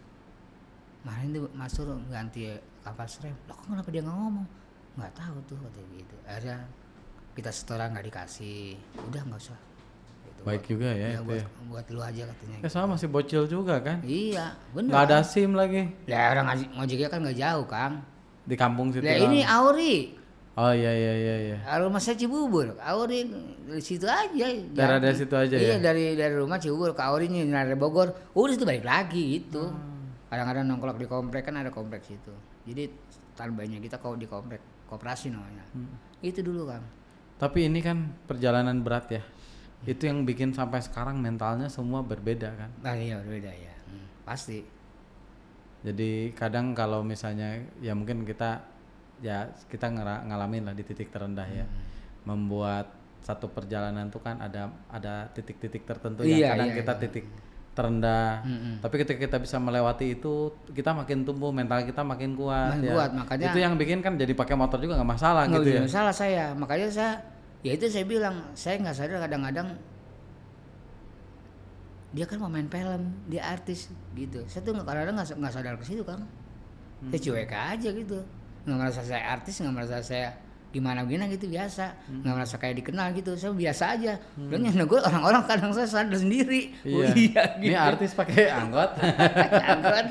Kemarin tuh Mas Sur ganti kapas rem. Loh kok kenapa dia nggak ngomong? Nggak tahu tuh katanya gitu. Akhirnya kita setoran nggak dikasih. Udah nggak usah. gitu. Baik juga ya itu buat, ya. buat lu aja katanya. Ya sama masih bocil juga kan. Iya, benar. Nggak ada SIM lagi. Lah orang ngojeknya kan nggak jauh, Kang. Di kampung situ Lah doang. ini Auri. Oh iya. Rumah saya Cibubur. Auri di situ aja. Dari situ aja iya, ya. dari rumah Cibubur ke Auri nih dari Bogor. Udah situ balik lagi itu. Kadang-kadang nongkrong di komplek, kan ada komplek situ. Jadi tanbanya kita kalau di komplek koperasi namanya. Itu dulu, Kang. Tapi ini kan perjalanan berat ya. Itu yang bikin sampai sekarang mentalnya semua berbeda kan. Nah, iya berbeda ya. Pasti. Jadi kadang kalau misalnya ya mungkin kita ngalamin lah di titik terendah ya. Membuat satu perjalanan tuh kan ada titik-titik tertentu yang kadang kita titik terendah. Tapi ketika kita bisa melewati itu, kita makin tumbuh, mental kita makin kuat. Makanya itu yang bikin kan jadi pakai motor juga nggak masalah gitu ya. Nggak masalah saya. Makanya saya bilang, saya nggak sadar kadang-kadang dia kan pemain film, dia artis gitu. Saya tuh kadang-kadang nggak sadar ke situ, Kang. Saya cuek aja gitu. Nggak merasa saya artis, nggak merasa saya gimana gitu, biasa. Nggak merasa kayak dikenal gitu, saya biasa aja. Dan yang gue orang-orang kadang saya sadar sendiri. Iya. Oh iya gitu. Ini artis pakai angkot. Angkot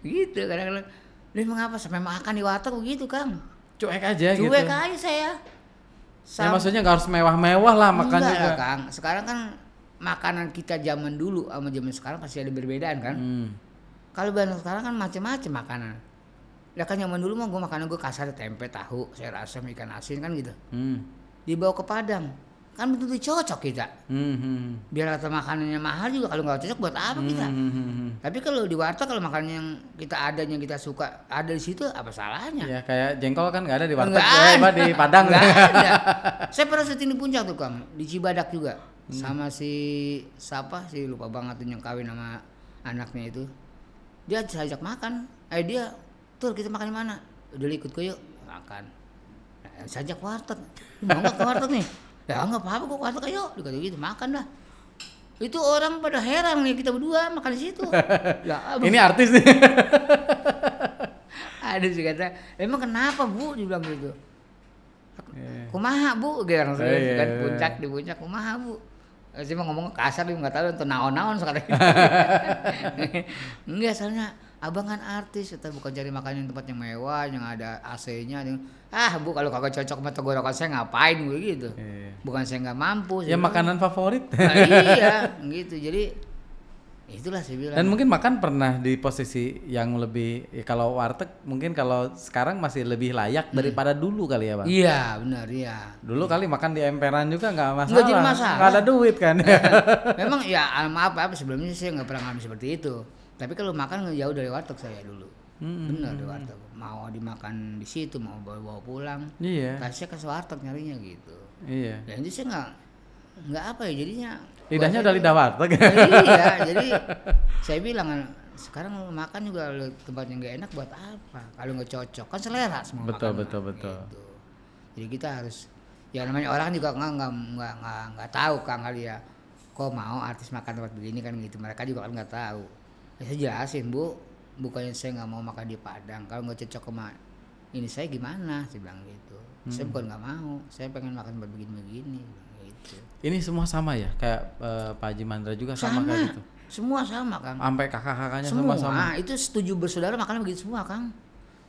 gitu kadang-kadang. Dia mengapa sampai makan di warteg begitu, Kang? Cuek aja gitu. Cuek aja saya. Ya maksudnya nggak harus mewah-mewah lah makannya. Enggak, Kang. Sekarang kan makanan kita zaman dulu sama zaman sekarang pasti ada perbedaan kan. Kalau bahan sekarang kan macam-macam makanan. Ya kan zaman dulu mah makanan gue kasar, tempe, tahu, sayur asam, ikan asin kan gitu. Dibawa ke Padang kan betul cocok kita. Biar kata makanannya mahal juga, kalau nggak cocok buat apa kita. Tapi kalau di warteg, kalau makanan yang kita ada, yang kita suka ada di situ, apa salahnya? Ya kayak jengkol kan nggak ada di warteg, di Padang. Nggak ada. Saya pernah syuting di Puncak tuh, Kang, di Cibadak juga. Sama si lupa banget tuh yang kawin sama anaknya itu. Dia ajak makan. Dia, "Tur, kita makan di mana?" "Udah ikut gue yuk." Makan. Nah, saya ajak warteg. "Mau nggak ke warteg nih?" "Ya nggak apa-apa, kok warteg ayo." Dikata gitu, makan lah. Itu orang pada heran nih, kita berdua makan di situ. Ya, ini artis nih. Ada sih kata, "Emang kenapa, Bu?" Dibilang gitu. "Kumaha, Bu?" Gitu kan, puncak di puncak, "Kumaha, Bu?" Saya mah ngomong kasar, dia nggak tahu untuk naon-naon sekarang. Enggak, soalnya abang kan artis, kita bukan cari makan yang tempat yang mewah, yang ada AC-nya. Bu, kalau kagak cocok sama tenggorokan saya ngapain gue gitu. Bukan saya nggak mampu. Ya makanan favorit. Nah, iya, gitu. Jadi itulah saya bilang. Dan mungkin makan pernah di posisi yang lebih, ya kalau warteg mungkin kalau sekarang masih lebih layak daripada dulu kali ya, Bang. Iya, benar ya. Dulu kali makan di emperan juga nggak masalah. Nggak jadi masalah. Nggak ada duit kan. Memang ya maaf sebelumnya saya nggak pernah ngalamin seperti itu. Tapi kalau makan jauh dari warteg saya dulu. Benar di warteg. Mau dimakan di situ, mau bawa pulang. Iya. Tapi saya ke warteg nyarinya gitu. Iya. Dan itu saya nggak apa ya jadinya. Lidahnya udah lidah warteg. Iya, jadi saya bilang sekarang makan juga tempat yang nggak enak buat apa? Kalau nggak cocok kan selera semua. Betul. Gitu. Jadi kita harus, ya namanya orang juga nggak tahu, Kang, kali ya. Kok mau artis makan tempat begini kan gitu? Mereka juga kan nggak tahu. Saya jelasin, "Bu, bukannya saya nggak mau makan di Padang. Kalau nggak cocok sama ini saya gimana?" Saya bilang gitu. Saya bukan nggak mau, saya pengen makan tempat begini-begini. Gitu. Ini semua sama ya, kayak Pak Haji Mandra juga sama kayak gitu. Semua sama, Kang. Sampai kakak-kakaknya Semua sama. itu setuju bersaudara makan begitu semua, Kang.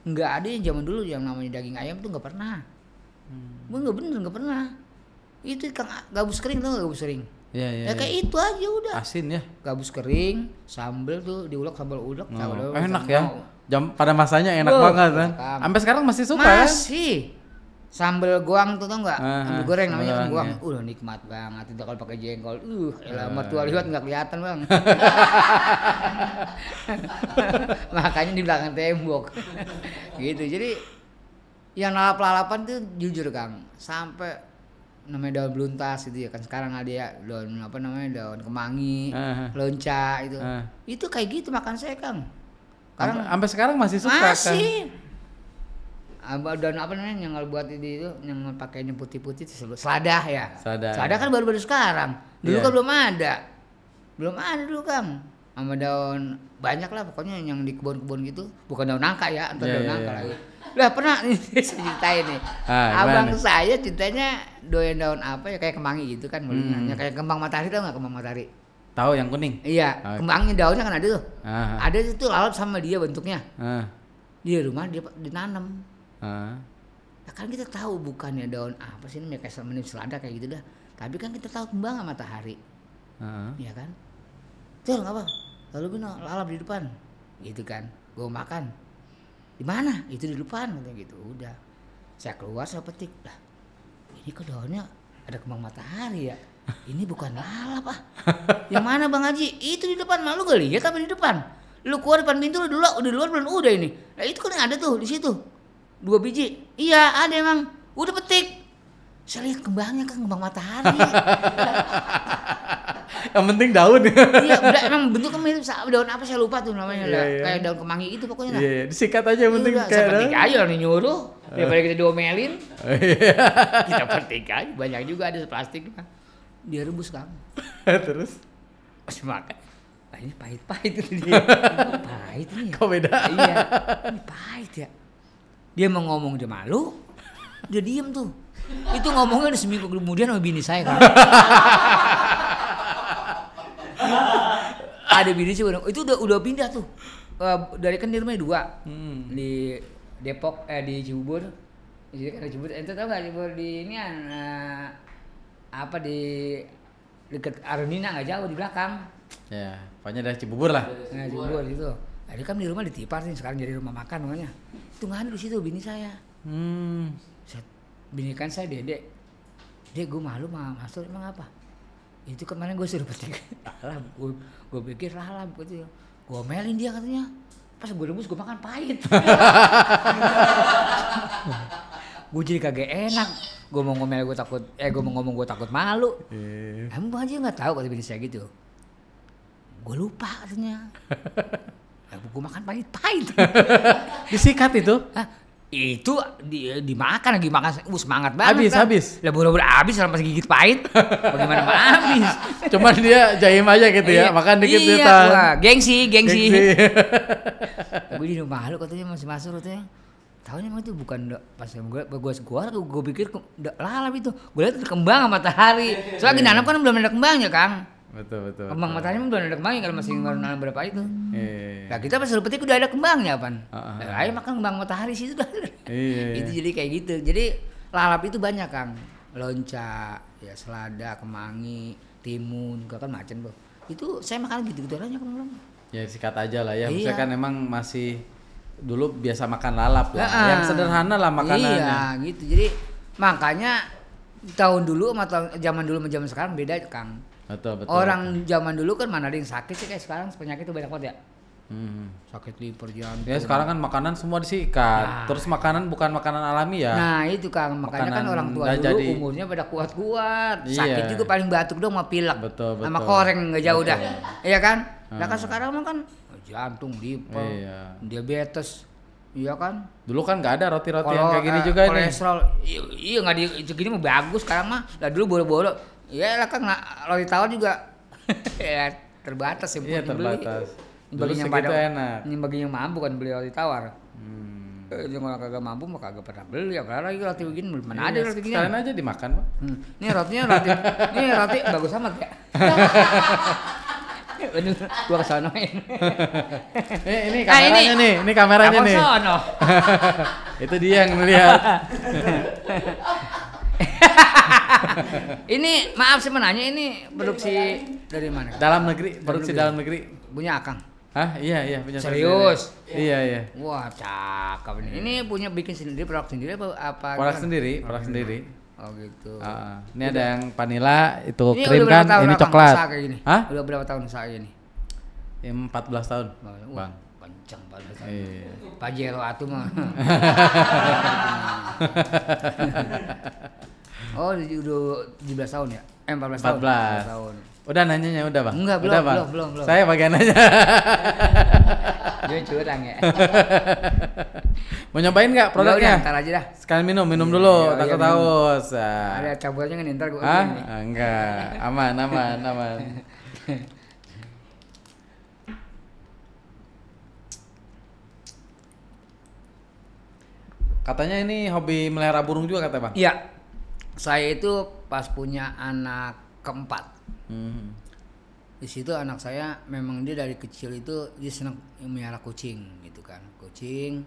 Nggak ada yang zaman dulu yang namanya daging ayam tuh nggak pernah. Nggak bener, nggak pernah. Itu, Kang, gabus kering, tau nggak gabus kering? Iya. Ya kayak itu aja udah. Asin ya. Gabus kering, sambel tuh diulek, sambal udek. Enak ya. Pada masanya enak banget kan. Sampai sekarang masih suka ya? Masih. Sambal goang tuh tau nggak? Sambal goreng namanya kan goang. Ya. Nikmat banget itu kalau pakai jengkol. Mertua lihat nggak kelihatan, Bang. Makanya di belakang tembok. Gitu. Jadi yang lalap-lalapan tuh jujur, Kang, sampai namanya daun beluntas gitu ya kan, sekarang ada ya daun daun kemangi, lonca itu. Itu kayak gitu makan saya, Kang. Sampai sekarang masih suka kan? Dan yang buat itu yang pakainya putih-putih itu seladah ya. Selada kan baru-baru sekarang. Dulu kan belum ada dulu, Kang. Sama daun banyak lah pokoknya yang di kebun-kebun gitu. Bukan daun nangka ya, daun nangka lagi. Lah pernah nih saya ceritain nih. Abang saya ceritanya doyan daun apa ya kayak kemangi gitu kan, kayak kembang matahari, tau nggak kembang matahari? Tahu yang kuning? Iya, kembangnya daunnya kan ada tuh. Ada itu lalat sama dia bentuknya. Di rumah dia ditanam. Nah, kan kita tahu bukannya daun apa sih ini kayak semenip selada kayak gitu dah. Tapi kan kita tahu kembang matahari. Iya kan? Tuh nggak apa? Lalu bino lalap di depan, gitu kan? Gue makan. Di mana? Itu di depan katanya gitu. Udah. Saya keluar saya petik. Lah, ini kok daunnya ada kembang matahari ya? Ini bukan lalap ah. Yang mana Bang Haji? Itu di depan. Malu gak lihat apa di depan? Lu keluar depan pintu lu dulu udah luar belum udah ini. Nah, itu kan ada tuh di situ. 2 biji. Iya, ada emang. Udah petik. Saya lihat kembangnya kan kembang matahari. Yang penting daun. Iya, udah emang bentuknya mirip daun apa saya lupa tuh namanya lah. Kayak daun kemangi itu pokoknya lah. Iya, disikat aja yang penting kayak kayak petik aja orang nyuruh. Daripada kita diomelin. Kita petik aja, banyak juga ada plastik. Dia rebus kan. Terus pas makan. Wah, ini pahit-pahit itu dia. Pahit ini ya. Kok beda? Iya. Ini pahit ya. Dia mau ngomong dia malu. Dia diem tuh. Itu ngomongnya udah seminggu kemudian sama bini saya kan. Ada bini sih itu udah pindah tuh. Dari kan di rumahnya 2. Di Depok di Cibubur. Jadi kan di Cibubur. Ente tahu enggak Cibubur di ini apa di dekat Arunina enggak jauh di belakang. Ya, pokoknya dari Cibubur lah. Nah, Cibubur gitu. Nah, dia kan di rumah ditipar nih sekarang jadi rumah makan namanya. Itu nggak ada di situ bini saya. Bini kan saya Dedek. Dek gue malu mah Mastur emang apa? Itu kemarin gue suruh petik lalap. Gue pikir lalap gitu. Gue omelin dia katanya. Pas gue rebus gue makan pahit. Gue jadi kagak enak. Gue mau ngomel gue takut. Gue mau ngomong gue takut malu. Emang aja nggak tahu kata bini saya gitu. Gue lupa katanya. Gue makan pahit-pahit. Disikat itu? Hah? Itu dimakan lagi makan semangat banget. Habis. Lah buru-buru habis sama gigit pahit. Bagaimana mah habis. Cuman dia jaim aja gitu ya, makan dikit iya, dia. Gengsi. Gue jadi malu katanya masih masuk katanya. Tahunya emang itu bukan pas gue pikir lalap itu. Gue lihat kembang matahari. Soalnya lagi nanam kan belum ada kembangnya, Kang. Betul. Kembang matahari belum ada kembangnya kalau masih baru nanam berapa itu. Nah kita pas petik udah ada kembangnya pan. Ayo makan kembang matahari sih sudah. Itu jadi kayak gitu. Jadi lalap itu banyak Kang. Lonca, ya selada, kemangi, timun, juga kan macam bro. Itu saya makan gitu-gitu aja Kang. Ya sikat aja lah ya. Maksudnya kan emang masih dulu biasa makan lalap lah. Yang sederhana lah makanannya. Iya gitu. Jadi makanya tahun dulu sama zaman dulu sama zaman sekarang beda Kang. Betul. Orang zaman dulu kan mana ada yang sakit sih kayak sekarang penyakit itu banyak banget ya. Sakit liver jantung. Ya sekarang kan makanan semua disikat. Terus makanan bukan makanan alami ya. Nah itu Kang, makanya kan orang tua dulu umurnya pada kuat-kuat. Sakit juga paling batuk dong sama pilek. Betul. Sama koreng nggak jauh dah. Iya kan? Nah kan sekarang mah kan jantung, liver, diabetes. Iya kan? Dulu kan nggak ada roti-roti yang kayak gini juga nih. Kolesterol. Iya nggak segini mah bagus sekarang mah. Lah dulu boro-boro. Iya lah kan roti tawar juga ya terbatas ya. Iya terbatas. Bagi yang pada enak. Ini bagi yang mampu kan beli roti tawar. Yang kalau kagak mampu mah kagak pernah beli. Apalagi roti begini mana ada roti gini. Sekalian aja dimakan Pak. Ini rotinya ini roti bagus amat ya. Aduh, gua kesonoin. Ini kameranya nih, ini kameranya nih. Itu dia yang melihat. Ini maaf saya menanya ini produksi dari mana? Dalam negeri, produksi dalam negeri. Punya Akang? Hah? Iya, punya. Serius? Iya. Wah, cakep ini. Ini punya bikin sendiri, produk sendiri apa? Produk sendiri. Oh gitu. Ini ada yang vanilla, itu ini krim kan, ini coklat. Hah? Udah berapa tahun usaha ini? 14 tahun, Bang. Kencang 14 tahun. Iya. Pajero atuh mah. Oh, udah 17 tahun ya? 14 tahun. Udah nanyanya udah Bang? Enggak, belum. Saya bagian aja. Dia curang ya. Mau nyobain nggak produknya? Ntar aja dah. Sekalian minum dulu, takut haus. Ada cabutannya kan ntar gue. Enggak, aman. Katanya ini hobi melihara burung juga kata Bang? Iya, saya itu pas punya anak keempat. Di situ anak saya memang dia dari kecil itu dia senang melihara kucing gitu kan, kucing.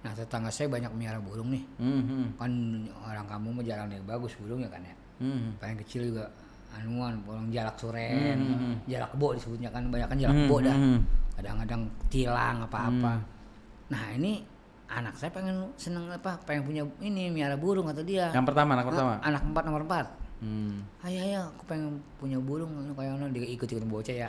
Nah tetangga saya banyak melihara burung nih, kan orang kampung mah jarang yang bagus burungnya kan ya. Paling kecil juga anuan, burung jalak suren, jalak kebo disebutnya kan, banyak kan jalak kebo dah. Kadang-kadang tilang apa-apa. Nah ini anak saya seneng pengen punya ini melihara burung kata dia. Yang pertama, anak pertama. Anak nomor 4. Ayah, aku pengen punya burung kayak ono, dia ikut bocah ya.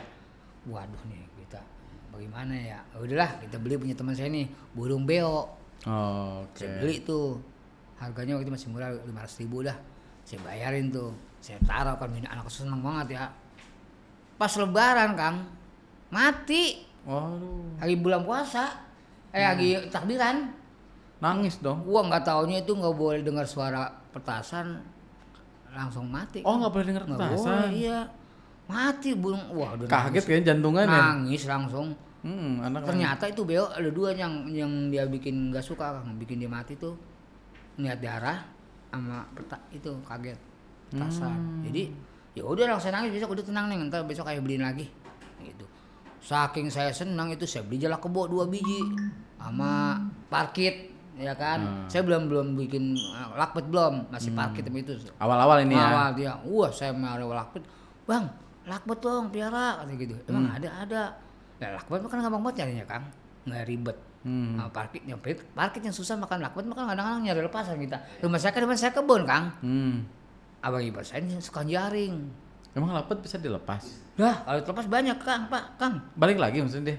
Waduh nih kita bagaimana ya? Udahlah kita beli punya teman saya nih burung beo. Oke. Saya beli tuh, harganya waktu itu masih murah 500.000 dah. Saya bayarin tuh, saya taruh kan, anak seneng banget ya. Pas Lebaran Kang, mati. Waduh. Hari bulan puasa, lagi takbiran. Nangis dong. Gua nggak taunya itu nggak boleh dengar suara petasan, langsung mati. Oh nggak boleh dengar petasan? Iya, mati burung. Wah, udah kaget kan jantungan ya? Nangis langsung. Ternyata itu beo ada 2 yang dia bikin nggak suka, bikin dia mati tuh. Lihat darah sama itu kaget petasan. Jadi ya udah langsung nangis, besok udah tenang nih, ntar besok kayak beliin lagi gitu. Saking saya senang itu saya beli jalak kebo 2 biji sama parkit ya kan. Saya belum bikin lakpet, belum masih parkit itu awal-awal ini ya. Awal dia saya mau lakpet, bang lakpet dong piara kata gitu. Emang ada ya, lakpet kan gampang banget nyarinya Kang, nggak ribet. Nah, parkit yang susah makan lakpet, makan kadang-kadang nyari lepasan kita. Rumah saya kebun Kang. Abang ibu saya suka jaring. Emang lakpet bisa dilepas? Lah kalau dilepas banyak Kang, Kang. Balik lagi maksudnya dia?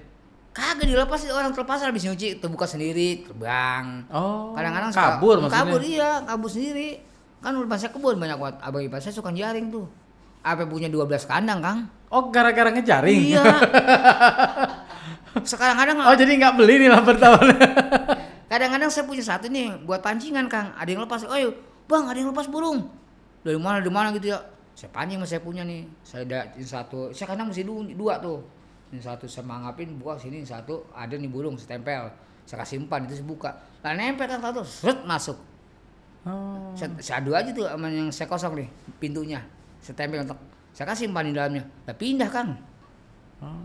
Kagak dilepas, orang terlepas habis nyuci terbuka sendiri terbang. Oh. Kadang-kadang kabur maksudnya? Kabur sendiri. Kan rumah saya kebun banyak banget. Abang ibu saya suka jaring tuh. Apa punya 12 kandang Kang? Oh gara-gara ngejaring? Iya. Sekarang-kadang jadi nggak beli nih lakpet tahun. Kadang-kadang saya punya satu nih buat pancingan Kang. Ada yang lepas, oh bang ada yang lepas burung. Dari mana gitu ya. Saya pancing saya punya nih. Saya ada satu, saya kadang mesti 2 tuh. Ini satu saya mangapin, buka sini, satu ada nih burung, saya tempel. Saya kasih umpan, itu saya buka. Lah nempel kan satu, seret masuk. Saya adu aja tuh sama yang saya kosong nih, pintunya. Saya tempel untuk, saya kasih umpan di dalamnya. Lah pindah Kang.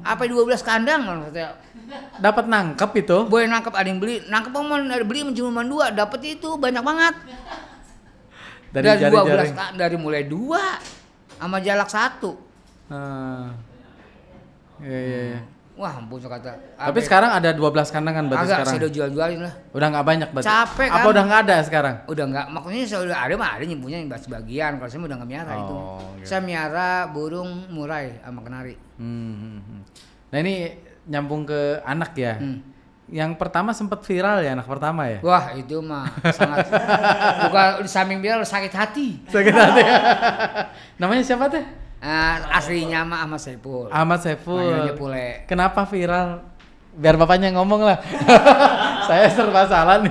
Apa 12 kandang kalau saya dapat nangkep itu? Boleh nangkep, ada yang beli. Nangkep ada beli cuma 2, dapat itu banyak banget. Dari 12 dari mulai 2 sama jalak 1. Iya. Wah ampun kata. Tapi sekarang ada 12 kandangan berarti sekarang. Saya udah jual-jualin lah. Udah nggak banyak berarti. Capek kan. Apa udah nggak ada sekarang? Udah nggak, makanya saya udah ada mah ada nyimpunya yang sebagian. Kalau saya udah nggak miara itu. Gitu. Saya miara burung murai sama kenari. Nah ini nyambung ke anak ya. Yang pertama sempat viral ya, anak pertama ya? Wah itu mah sangat bukan di samping viral, sakit hati. Sakit hati. Namanya siapa teh? Aslinya mah Ahmad Saiful. Ahmad Saiful. Panggilnya Pule. Kenapa viral? Biar bapaknya ngomong lah. Saya serba salah nih.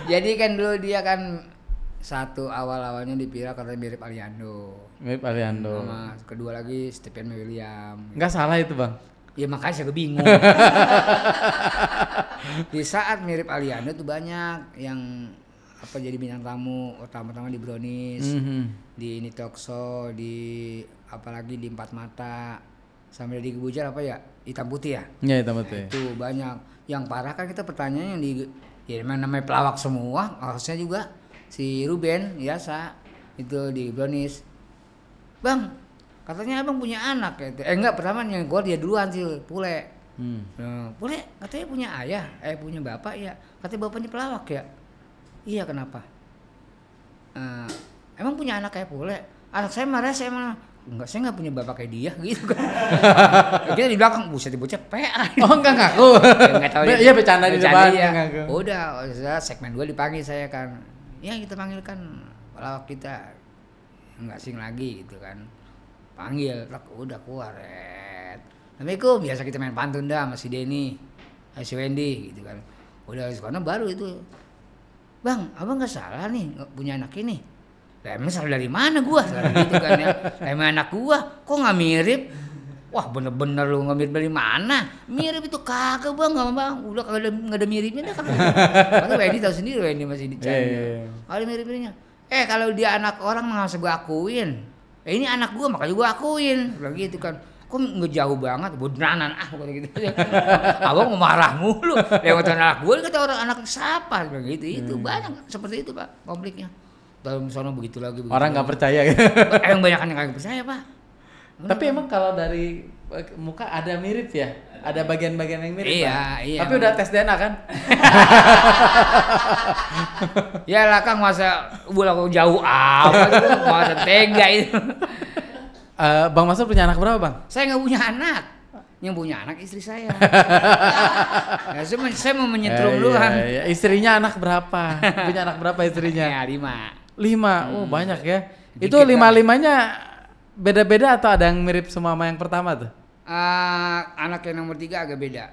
Jadi kan dulu dia kan satu awal-awalnya dipira katanya mirip Aliando. Mirip Aliando. Sama kedua lagi Stephen William. Enggak salah itu bang. Ya makanya saya bingung. Di saat mirip Aliando tuh banyak yang jadi bintang tamu, pertama-tama di Brownies, di ini talk show, di apalagi di Empat Mata, sampai di Kebujar hitam putih ya? Iya hitam putih. Nah, itu banyak. Yang parah kan kita pertanyaan yang ya namanya pelawak semua, harusnya juga si Ruben biasa itu di Brownies. Bang, katanya abang punya anak gitu. Enggak, pertama yang gue dia duluan sih, Pule. Pule katanya punya ayah, punya bapak ya. Katanya bapaknya pelawak ya. Iya kenapa? Emang punya anak kayak Pule? Anak saya marah, saya emang enggak, saya nggak punya bapak kayak dia gitu kan. Kita di belakang buset bocah PA. Oh enggak ngaku. Enggak tahu dia. Iya bercanda di depan. Ya. Udah, segmen 2 dipanggil saya kan. Ya kita panggil kan pelawak kita. Enggak sing lagi gitu kan. Panggil, udah keluar. Assalamualaikum, biasa kita main pantun dah sama si Denny, si Wendy gitu kan. Udah sekarang baru itu. Bang, abang nggak salah nih punya anak ini. Lah emang salah dari mana gua? Salah gitu kan ya. Emang anak gua kok nggak mirip? Wah bener-bener lu ngambil dari mana? Mirip itu kagak bang, nggak bang. Udah nggak ada miripnya dah kan. Karena Wendy tahu sendiri Wendy masih dicari. Ada mirip-miripnya. Kalau dia anak orang nggak usah gue akuin. Ini anak gue makanya gue akuin. Bilang gitu kan. Kok nggak jauh banget? Beneran kata gitu. Abang mau marah mulu. Lewat anak gue kata orang anak siapa? Bilang gitu. Itu banyak seperti itu pak konfliknya. Dalam sono begitu lagi. Orang nggak percaya. Yang banyak yang nggak percaya pak. Tapi emang kalau dari muka ada mirip ya? Ada bagian-bagian yang mirip. Iya. Tapi udah tes DNA kan? Ya lah Kang masa bola jauh apa masa tega itu. Bang Masud punya anak berapa bang? Saya nggak punya anak. Yang punya anak istri saya. Ya, saya mau menyetrum doang. Istrinya anak berapa? Punya anak berapa istrinya? Ya 5. Oh banyak ya. Itu 5-5-nya beda-beda atau ada yang mirip semua sama yang pertama tuh? Anak yang nomor 3 agak beda.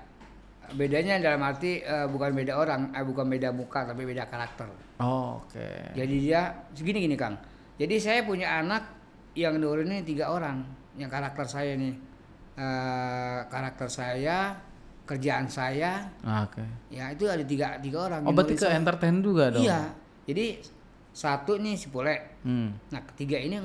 Bedanya dalam arti bukan beda orang, bukan beda muka tapi beda karakter. Oke. Jadi dia gini Kang. Jadi saya punya anak yang nurunin 3 orang. Yang karakter saya nih, karakter saya, kerjaan saya. Oke. Ya itu ada tiga orang. Berarti ke entertain juga dong? Iya. Jadi satu nih si Pule. Nah ketiga ini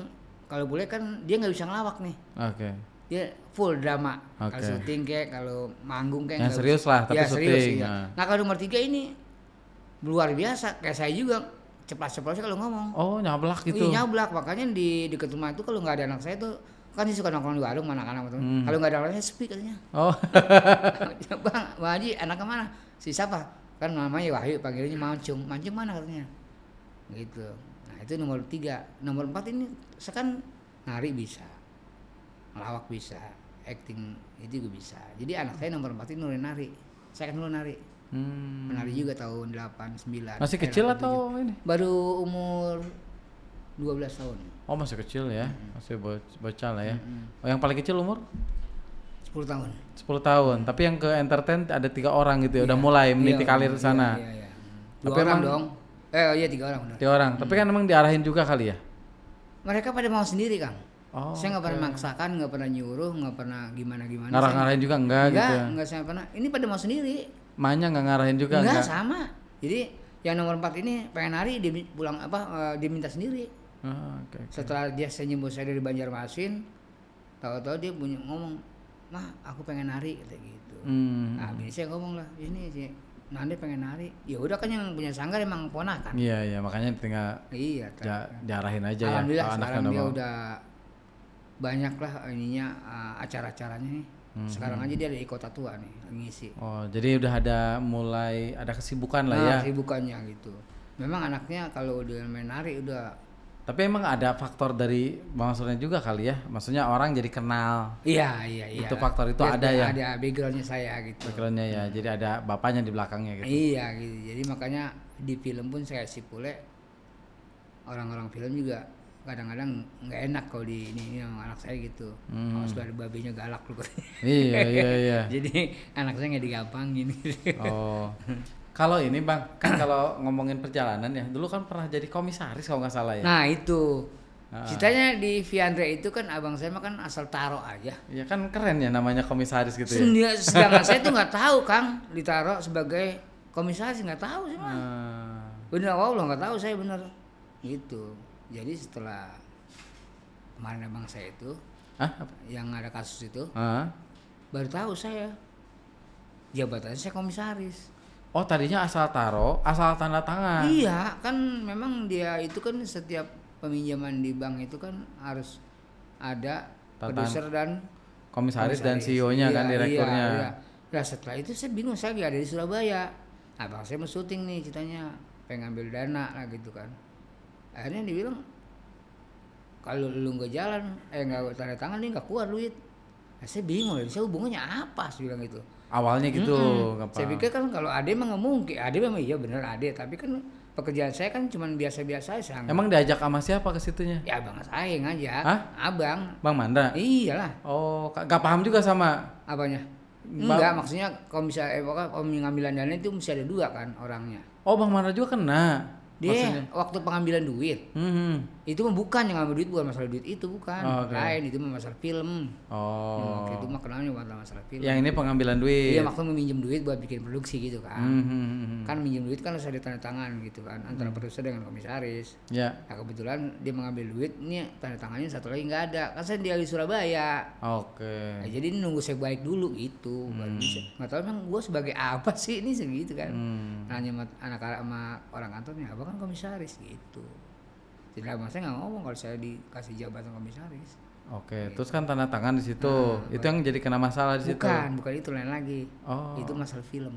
kalau Pule kan dia nggak bisa ngelawak nih. Oke. Dia full drama. Kalau syuting kayak, kalau manggung kayak. Yang serius lah, tapi syuting. Nah kalau nomor 3 ini luar biasa. Kayak saya juga ceplas-ceplasnya kalau ngomong. Oh nyablak gitu? Iya nyablak. Makanya di dekat rumah itu kalau nggak ada anak saya tuh kan dia suka nongkrong di warung sama anak-anak tuh. Kalau nggak ada anak saya sepi katanya. Oh. Bang Haji anaknya mana? Si siapa? Kan namanya Wahyu, panggilannya Mancung. Mancung mana katanya? Gitu. Nah itu nomor 3. Nomor 4 ini saya kan nari bisa, ngelawak bisa, acting itu juga bisa. Jadi anak saya nomor 4 ini nurin nari. Saya kan dulu nari. Menari juga tahun 89. Masih kecil atau ini? Baru umur 12 tahun. Oh masih kecil ya, masih bocah lah ya. Oh yang paling kecil umur? 10 tahun. 10 tahun. Tapi yang ke entertain ada 3 orang gitu ya, udah mulai meniti karir di sana. Iya. 2 Tapi orang emang, dong. Iya 3 orang benar. 3 orang. Tapi kan emang diarahin juga kali ya? Mereka pada mau sendiri Kang. Oh, saya nggak pernah maksakan, nggak pernah nyuruh, nggak pernah gimana. Ngarah-ngarahin juga enggak gitu ya? Enggak saya pernah. Ini pada mau sendiri. Mahnya nggak ngarahin juga enggak? Sama. Jadi yang nomor 4 ini pengen nari, dia pulang dia minta sendiri. Okay. Setelah dia nyembuh saya dari Banjarmasin, tahu-tahu dia punya ngomong, "Mah, aku pengen nari," kata gitu. Nah, ini saya ngomong lah, "Ini sih Nande pengen nari." Ya udah kan yang punya sanggar emang ponakan. Iya, makanya tinggal diarahin aja ya. Alhamdulillah sekarang dia udah banyak lah ininya acara-acaranya nih. Sekarang aja dia ada di Kota Tua nih ngisi. Oh, jadi udah mulai ada kesibukan lah ya. Kesibukannya gitu. Memang anaknya kalau udah main nari udah. Tapi emang ada faktor dari Bang Masudnya juga kali ya. Maksudnya orang jadi kenal. Iya. Itu faktor itu ada ya. Ada backgroundnya saya gitu. Backgroundnya ya. Jadi ada bapaknya di belakangnya gitu. Iya gitu. Jadi makanya di film pun saya sih Pule. Orang-orang film juga kadang-kadang nggak enak kalau di ini sama anak saya gitu. Kalau sudah babenya galak lu. Iya. Jadi anak saya nggak digampangin. Oh. Kalau ini Bang, kan kalau ngomongin perjalanan ya, dulu kan pernah jadi komisaris kalau nggak salah ya. Nah itu, ceritanya di Viandre itu kan abang saya mah kan asal taro aja. Iya kan keren ya namanya komisaris gitu ya. Sedangkan saya tuh nggak tahu Kang ditaro sebagai komisaris, nggak tahu sih mah. Bener Allah nggak tahu saya bener. Gitu. Jadi setelah kemarin abang saya itu, yang ada kasus itu, baru tahu saya jabatannya saya komisaris. Oh tadinya asal taro, asal tanda tangan. Iya kan memang dia itu kan setiap peminjaman di bank itu kan harus ada produser dan komisaris dan CEO-nya kan direkturnya. Iya. Nah setelah itu saya bingung, saya lagi ada di Surabaya. Abang saya mau syuting nih ceritanya, pengen ngambil dana lah gitu kan. Akhirnya dia bilang kalau lu nggak jalan, nggak tanda tangan nih nggak keluar duit. Nah, saya bingung, saya hubungannya apa? Saya bilang gitu. Awalnya gitu, saya pikir kan kalau Ade mah nggak mungkin, Ade memang iya bener Ade, tapi kan pekerjaan saya kan cuma biasa-biasa aja. Emang diajak sama siapa ke situnya? Ya abang saya yang ngajak. Abang. Bang Mandra? Iyalah. Oh, gak paham juga sama? Apanya? Enggak, maksudnya kalau misalnya pengambilan dana itu mesti ada 2 kan orangnya. Oh Bang Mandra juga kena? Dia maksudnya waktu pengambilan duit, Itu mah bukan yang ngambil duit, bukan masalah duit itu, bukan. Oh, okay. Lain, itu mah masalah film. Oh. Itu mah kenalnya masalah film. Yang ini pengambilan duit. Iya, maksudnya meminjam duit buat bikin produksi gitu kan. Kan minjem duit kan harus ada tanda tangan gitu kan antara produser dengan komisaris. Ya. Nah kebetulan dia mengambil duit, ini tanda tangannya satu lagi nggak ada. Kan saya dia di Surabaya. Oke. Nah, jadi nunggu saya baik dulu gitu. Baru bisa. Nggak tahu emang gue sebagai apa sih ini segitu kan. Nanya sama anak-anak sama orang kantornya, abang kan komisaris gitu. Jadi abang saya nggak ngomong kalau saya dikasih jabatan komisaris. Oke, terus kan tanda tangan di situ. Itu yang jadi kena masalah di situ. Bukan itu lain lagi. Oh. Itu masalah film.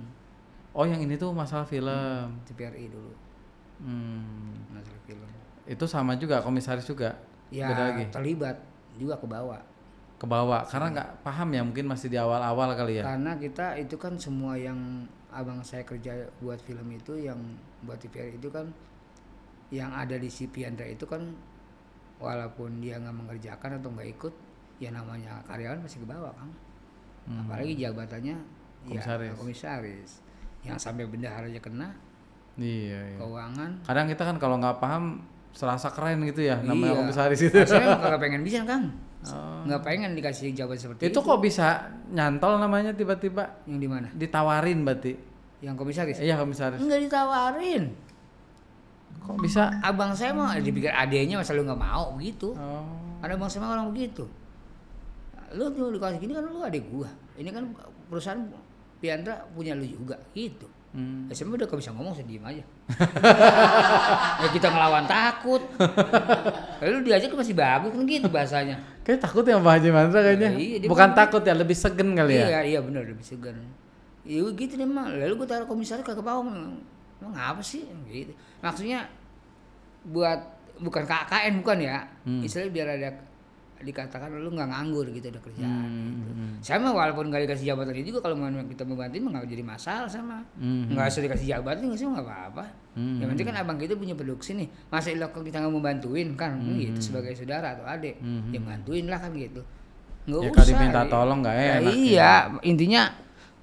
Oh, yang ini tuh masalah film. TVRI dulu. Masalah film. Itu sama juga komisaris juga. Ya, beda lagi. Terlibat juga ke bawah. Ke bawah karena nggak paham ya, mungkin masih di awal-awal kali ya. Karena kita itu kan semua yang abang saya kerja buat film itu, yang buat TVRI itu kan yang ada di si Piandra itu kan, walaupun dia nggak mengerjakan atau nggak ikut, ya namanya karyawan pasti ke bawah kan. Apalagi jabatannya komisaris. Ya komisaris yang sampai bendahara aja kena. Iya. Keuangan. Kadang kita kan kalau nggak paham serasa keren gitu ya, namanya komisaris itu. Saya emang nggak pengen bisa kan. Nggak pengen dikasih jabatan seperti itu. Itu kok bisa nyantol namanya tiba-tiba? Yang di mana? Ditawarin berarti. Yang komisaris? Iya, komisaris. Enggak ditawarin. Kok bisa? Abang saya mah dipikir adenya masa lu nggak mau begitu. Ada abang saya mah orang begitu. Lu dikasih gini kan lu adik gua. Ini kan perusahaan Piandra punya lu juga gitu. Saya udah gak bisa ngomong, saya diem aja. Ya kita ngelawan takut. Lalu diajak masih bagus kan gitu bahasanya. Kayak takut ya Pak Haji Mandra kayaknya. Iya, bukan takut ya, lebih segen kali ya. Iya benar, lebih segen. Iya gitu deh mah. Lalu gue taruh komisaris kagak bawah. Emang apa sih gitu. Maksudnya buat bukan KKN bukan ya. Istilahnya biar ada dikatakan lu nggak nganggur gitu, ada kerjaan gitu. Saya mah walaupun nggak dikasih jabatan itu juga, kalau kita membantuin mah nggak jadi masalah sama. Nggak usah dikasih jabatan nggak sih, nggak apa-apa. Yang penting kan abang kita punya produksi nih, masa kalau kita nggak mau bantuin kan gitu sebagai saudara atau adik, ya bantuin lah kan gitu. Nggak ya usah. Kalau diminta tolong nggak enak. Iya, intinya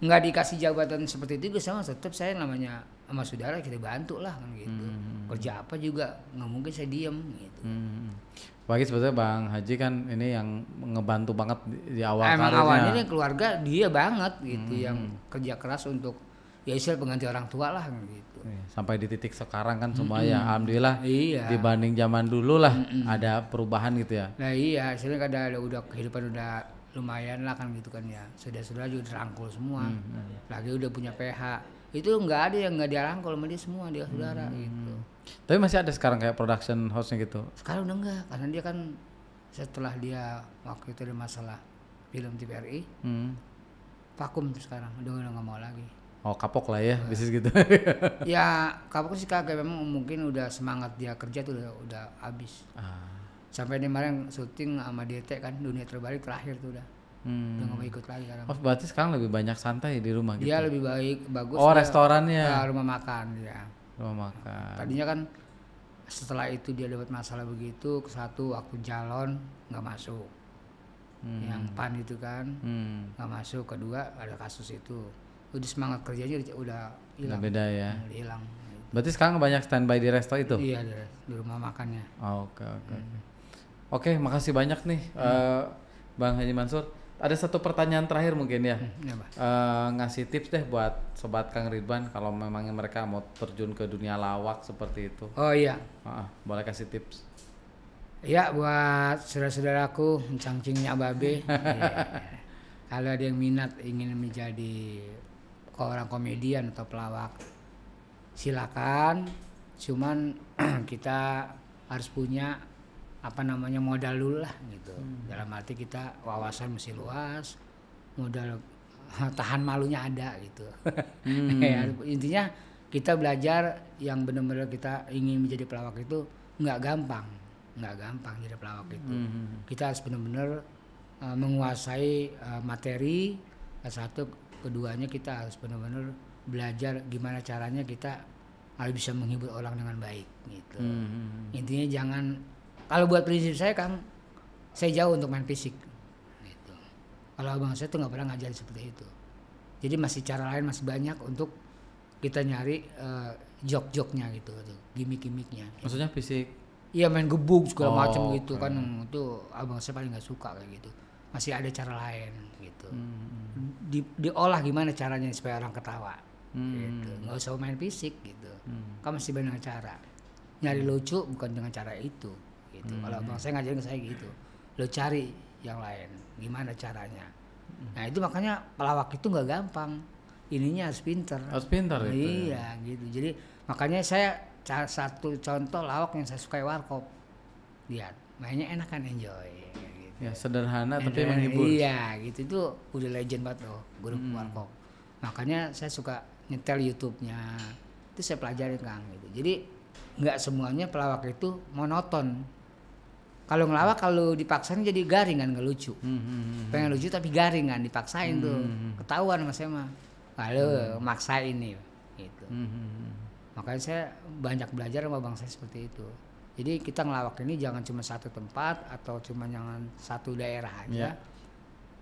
nggak dikasih jabatan seperti itu sama tetap saya namanya sama saudara kita bantu lah kan gitu. Kerja apa juga nggak mungkin saya diem gitu. Bagi sebetulnya Bang Haji kan ini yang ngebantu banget di awal emang karirnya. awalnya nih keluarga dia banget gitu yang kerja keras untuk ya istilah pengganti orang tua lah gitu. Sampai di titik sekarang kan semua ya alhamdulillah. Iya. Dibanding zaman dulu lah ada perubahan gitu ya. Nah iya, istilahnya ada udah kehidupan udah lumayan lah kan gitu kan ya. Saudara-saudara juga dirangkul semua. Lagi udah punya PH. Itu nggak ada yang nggak dirangkul sama dia semua, dia saudara gitu. Tapi masih ada sekarang kayak production house-nya gitu? Sekarang udah enggak, karena dia kan setelah dia waktu itu ada masalah film TVRI, vakum sekarang, udah nggak mau lagi. Oh kapok lah ya bisnis gitu. Ya kapok sih kagak, memang mungkin udah semangat dia kerja tuh udah habis. Sampai dia kemarin syuting sama DT kan, Dunia Terbalik terakhir tuh udah nggak mau ikut lagi sekarang. Oh berarti sekarang lebih banyak santai di rumah gitu? Dia lebih bagus. Oh restorannya? Rumah makan ya. Rumah makan. Tadinya kan setelah itu dia dapat masalah begitu, satu waktu Jalon nggak masuk, yang PAN itu kan nggak masuk, kedua ada kasus itu, udah semangat kerjanya udah hilang. Beda ya. Hilang. Berarti sekarang banyak standby di resto itu? Iya di rumah makannya. Oke, makasih banyak nih Bang Haji Mansur. Ada satu pertanyaan terakhir mungkin ya. Ngasih tips deh buat sobat Kang Ridwan kalau memangnya mereka mau terjun ke dunia lawak seperti itu. Oh iya. Boleh kasih tips. Ya buat saudara-saudaraku cangcingnya babe. Kalau ada yang minat ingin menjadi orang komedian atau pelawak, silakan. Cuman kita harus punya modal dulu lah gitu. Dalam arti kita wawasan mesti luas, modal tahan malunya ada gitu. Ya, intinya kita belajar yang benar-benar kita ingin menjadi pelawak itu nggak gampang jadi pelawak itu. Kita harus benar-benar menguasai materi. Satu, keduanya kita harus benar-benar belajar gimana caranya kita harus bisa menghibur orang dengan baik gitu. Intinya jangan, kalau buat prinsip saya Kang, saya jauh untuk main fisik gitu. Kalau abang saya tuh nggak pernah ngajarin seperti itu. Jadi masih cara lain masih banyak untuk kita nyari jok-joknya gitu, gimmick-gimmicknya. Maksudnya fisik? Iya main gebuk segala macam gitu oke. kan, itu abang saya paling nggak suka kayak gitu. Masih ada cara lain gitu. Diolah gimana caranya supaya orang ketawa. Gitu. Nggak usah main fisik gitu. Kan masih banyak cara. Nyari lucu bukan dengan cara itu. Gitu. Kalau abang saya ngajarin ke saya gitu, lo cari yang lain. Gimana caranya? Nah itu makanya pelawak itu nggak gampang. Ininya harus pinter. Harus pintar itu. Iya gitu. Jadi makanya saya satu contoh lawak yang saya sukai warkop. Lihat, mainnya enak kan, enjoy. Gitu. Ya sederhana tapi menghibur. Iya gitu, itu udah legend banget loh grup warkop. Makanya saya suka nyetel YouTube-nya. Itu saya pelajari Kang gitu. Jadi nggak semuanya pelawak itu monoton. Kalau ngelawak kalau dipaksain jadi garing kan, nggak lucu. Pengen lucu tapi garing kan, dipaksain tuh. Ketahuan sama saya mah. Lalu maksain nih gitu. Makanya saya banyak belajar sama bang saya seperti itu. Jadi kita ngelawak ini jangan cuma satu tempat atau cuma jangan satu daerah aja. Yeah.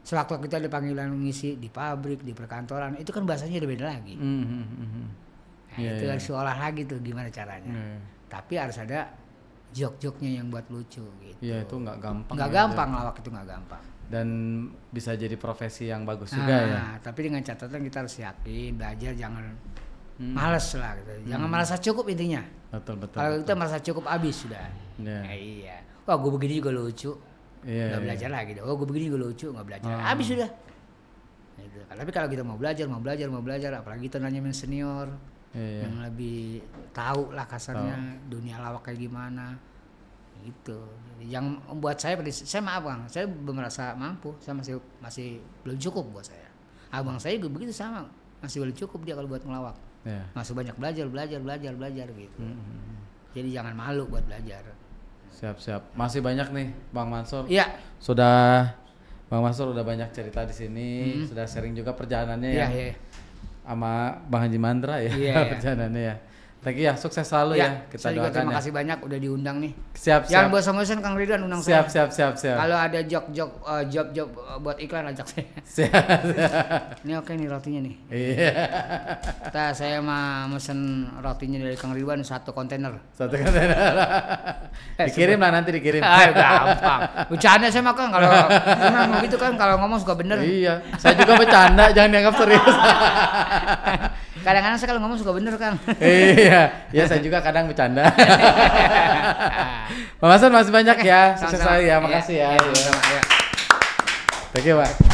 Sewaktu kita dipanggilan ngisi di pabrik, di perkantoran, itu kan bahasanya udah beda lagi. Nah, itu harus diolah lagi tuh gimana caranya. Tapi harus ada jok-joknya yang buat lucu gitu. Iya itu nggak gampang. Nggak gampang ngelawak itu nggak gampang. Dan bisa jadi profesi yang bagus juga ya. Tapi dengan catatan kita harus yakin, belajar jangan males lah gitu. Jangan merasa cukup intinya. Betul. Kalau kita merasa cukup habis sudah. Yeah. Iya. Wah gue begini juga lucu. Iya. Nggak belajar lagi. Oh gue begini juga lucu, nggak belajar. Habis sudah. Gitu. Tapi kalau kita mau belajar, apalagi kita nanya sama senior yang lebih tahu lah kasarnya dunia lawak kayak gimana. Gitu. Yang buat saya maaf bang, saya belum merasa mampu, saya masih belum cukup buat saya. Abang saya juga begitu sama, masih belum cukup dia kalau buat ngelawak. Masih banyak belajar gitu. Jadi jangan malu buat belajar. Siap. Masih banyak nih Bang Mansur. Iya. Bang Mansur udah banyak cerita di sini, sudah sharing juga perjalanannya ya. Sama Bang Haji Mandra ya, perjalanannya ya. Thank you ya, sukses selalu ya. Kita saya juga doakan terima ya. kasih banyak udah diundang nih. Siap. Jangan bosan-bosan Kang Ridwan undang saya. Siap. Kalau ada job buat iklan ajak saya. Siap. Ini oke nih rotinya nih. Iya. Saya mah mesen rotinya dari Kang Ridwan 1 kontainer. 1 kontainer. Dikirim lah nanti dikirim. Gampang. Bercanda saya mah Kang, kalau memang begitu kan, kalau ngomong suka bener. Iya. Saya juga bercanda, jangan dianggap serius. Kadang-kadang saya kalau ngomong suka bener Kang. Iya, saya juga kadang bercanda. Pak Mansur masih banyak ya, sukses selalu ya, makasih ya. Sama-sama. Thank you Pak.